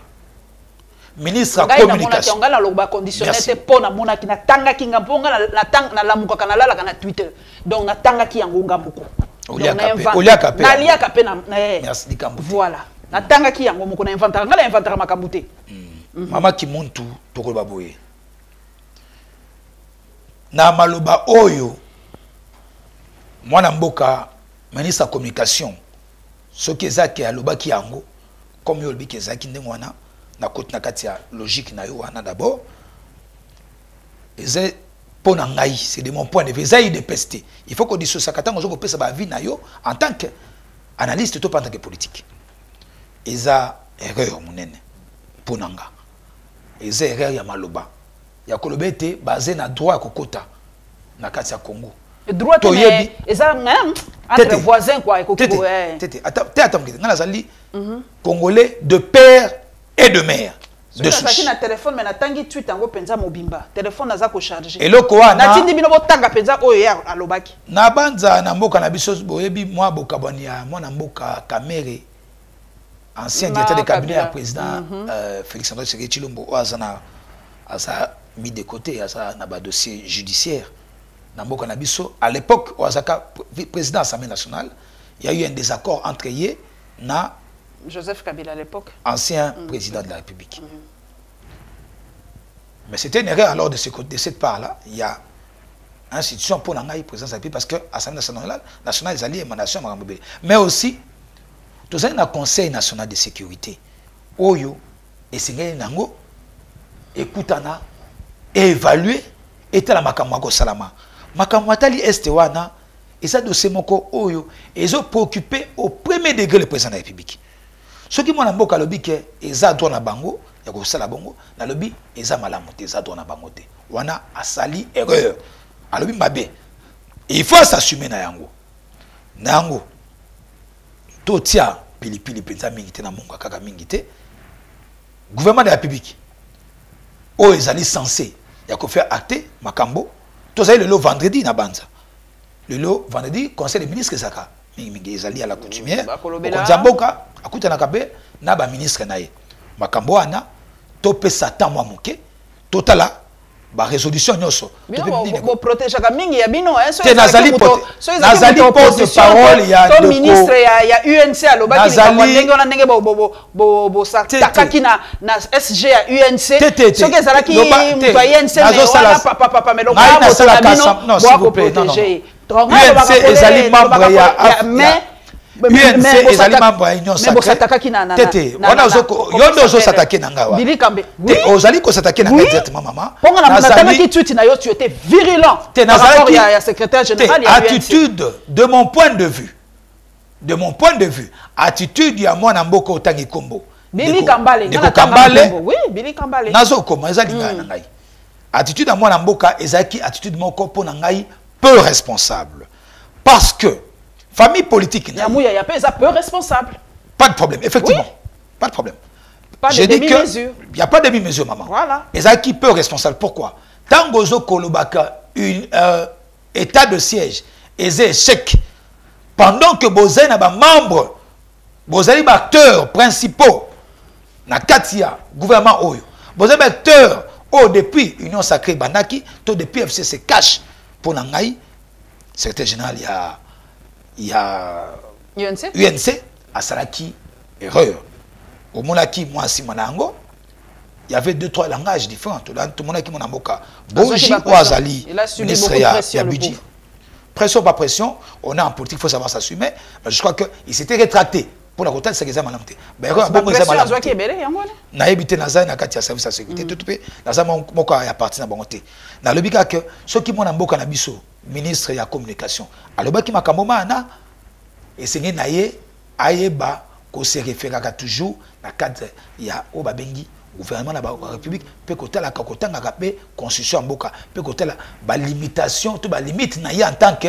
ministre à communication ngana lo ba conditionnel te pona monaki na tanga kinga ponga na tanga na lamuka kana lala kana Twitter donc na tanga ki yango ngambuko olia kapé na lia kapé na merci dikambo voilà na tanga ki yango moko na inventara ngala inventara makambo te mama Kimuntu tokoloba boye na maloba oyo mwana mboka ministre à communication ce qui est aloba ki yango comme yo lobi ki ezaki ndenge wana na côté na kati ya logique na yo wana d'abord eze pona ngai c'est de mon point de vue eza de peste il faut qu'on dise ça katanga zo ko pesa ba vie na yo en tant que analyste to en tant que politique eza erreur munene pona nga eza erreur ya maloba ya kolobete basé na droit kokota na kati ya Congo droit mais eza entre voisins quoi attends ngana zali congolais de père et de mère de souche na téléphone mais na tangi tweet ngo penza mobimba téléphone naza ko charger eloko wana na tindi bino botanga penza oyo ya alobaki na banza na mboka na biso boyebi moi bokabani ya mwana mboka Kamere ancien directeur de cabinet du président Félix Antoine Tshisekedi Tshilombo ozana asa mis de côté asa na ba dossier judiciaire na mboka na biso à l'époque ozaka président de l'Assemblée nationale il y a eu un désaccord entre yé na Joseph Kabila à l'époque ancien président de la République mais c'était une erreur alors de cette part là il y a institution pour l'angaï président de la République parce que l'Assemblée nationale est alliée émanation mais aussi tous un conseil national de sécurité oyo et singé nango écoutana et évaluer était la makamako salama makamwatali este wana et ça dossier moko oyo ils ont préoccupé au premier degré le président de la République ce qui mona mboka lobi ke eza droit na bango ya ko sala bango na lobi eza malamu te eza droit na bango te wana asali erreur alobi mabe il faut s'assumer na yango to tia pilipili penza mingi te na monga kaka mingi te gouvernement de la République oh ils allaient censé il y a faire acter makambo tous le vendredi na banza le vendredi conseil des ministres saka ils allaient à la coutumière konzamboka akuta na kabe na ba ministre nae makambo ana topé satan moi moké totala ba résolution nyoso bo protéger ka mingi ya bino hein so nazali porte-parole ya to ministre ya UNC alobaki ni ndenge na ndenge bo takaki na SG ya UNC so ke zalaki muto ya UNC na papa meloko na bino bo protéger UNC ezali membre ya UNC ezali membre ya Union Sacrée tete wana yondo zo s'attaquer na ngawa te ozali ko s'attaquer na directement maman ponga na nataki tweet na yo tu étais virulent par rapport ya secrétaire général ya attitude de mon point de vue attitude ya mwana mboka otangi kombo Billy Kambale oui Billy Kambale nazo koma ezali na ngai attitude ya mwana mboka ezaki attitude moko po na ngai peu responsable parce que famille politique. Il y a peu responsable. Pas de problème, effectivement. Oui. Pas de problème. J'ai dit que il n'y a pas de demi-mesure, maman. Voilà. Et ça qui peu responsable. Pourquoi? Tant que Kolobaka, un état de siège, et échec, pendant que Bozen a membre, Bozen acteurs principaux, na Katia, gouvernement Oyo, Bozen acteurs, depuis Union Sacrée Banaki, tout depuis FCC cash pour Nangaï, secrétaire général, il y a UNC à Salaki erreur au Monaki moi si manango il y avait 2-3 langages différents tout le monde qui mon amboka Boji ou Azali ministre ya budget pression pas pression on est en politique faut savoir s'assumer mais je crois que il s'était rétracté pour la côté c'est que ça malamté ben erreur bon ça malamté na habité na za na kati ya service à sécurité tout pe na za moko ya parti na bonté na lobika que ceux qui mon amboka na biso ministre ya communication alobaki makambo mana et c'est naye ayeba ko se référera toujours na cadre ya obabengi gouvernement na ba république pe ko tala ka kotanga ka pe constitution mboka pe ko tala ba limitation to ba limite na ya en tant que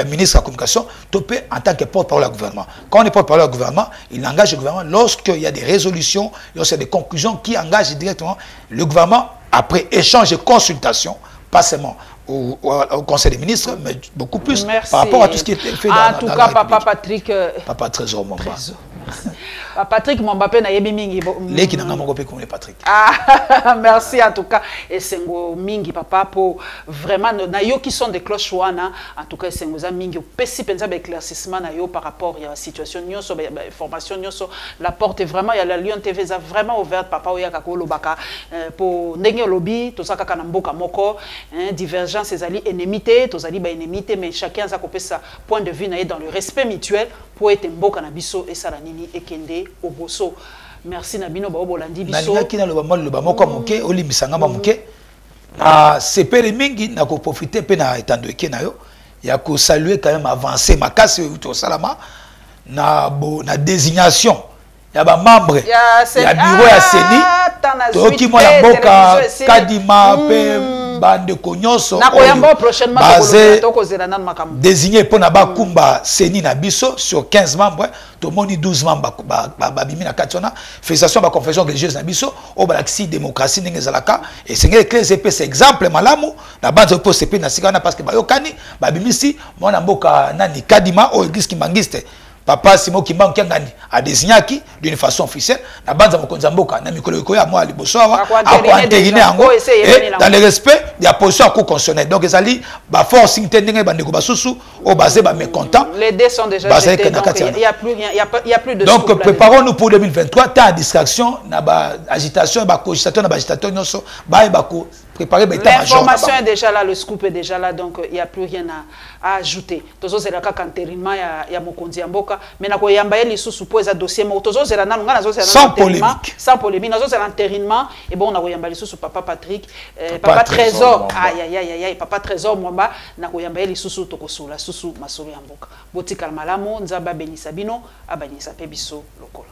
ministre de la communication topé en tant que porte-parole du gouvernement. Quand on est porte-parole du gouvernement, il engage le gouvernement lorsqu'il y a des résolutions, lorsqu'il y a des conclusions qui engagent directement le gouvernement après échange et consultation, pas seulement au Conseil des ministres, mais beaucoup plus. Merci. Par rapport à tout ce qui était fait dans tout cas, Papa Patrick. Papa Trésor Momba. Patrick Mombape na yebi mingi. Les qui n'ont pas comme les Patrick. Ah, merci en tout cas. Et c'est mingi papa pour vraiment na yo qui sont des cloches wana. En tout cas, c'est ngoza mingi. Pesi pensa ba éclaircissement na yo par rapport à la situation nyoso, information nyoso. La porte est vraiment, il y a la Lyon TV ça vraiment ouverte papa oya kakolo baka pour ndenge lobby to ça kaka na mboka moko, divergence ezali ennemité, to zali ba ennemité mais chacun sa kopesa point de vue na dans le respect mutuel pour être mboka na biso et sala nini ekende oboso. Merci Nabino ba obolandi biso. Na kina lo ba moko moke olimisanga ba moke. C'est pere mingi na ko profiter pe na etando ekena yo ya ko saluer quand même avancer makasi to salama na désignation ya ba membre ya bureau ya Seni to ki mo la boka kadima pe bande konyoso na koyamba prochainement to kozela nan makambo désigné pour na ba kumba Seni na biso sur 15 membres to moni 12 membres ba bimi na katona félicitations ba confession religieuse na biso o ba laxi démocratie ndenge zalaka et c'est éclairé c'est exemple malamu na bande pour CP na sikana parce que ba yokani ba bimisi mona mboka nani kadima o église kimbangiste Papa Simo Kimba Nkangani a désigné qui d'une façon officielle la bande de Mboka na mikolo ya moi libosoa a entériné yango et dans le respect de la position constitutionnelle donc ezali ba force intendenge bandeko basusu au basé ba mécontent les dés sont déjà jetés donc il y a plus rien il y a plus de donc préparons-nous pour 2023 tant distraction na ba agitation ba cogitation na ba agitateur nyoso ba ko préparer l'information est déjà là, le scoop est déjà là, donc il n'y a plus rien à ajouter. Tozo zera kaka entérinement ya mokonzi mboka, mais na ko yamba yeli susu po eza dossier mo tozo zera nanu ngana zo zera sans polémique. Sans polémique, nazo zera entérinement et bon na ko yamba susu papa Patrick, papa Trésor, aïe papa Trésor mwamba na ko yamba yeli susu tokosula susu masolo ya mboka. Botika malamu nzaba benisa bino abanisa pe biso lokola.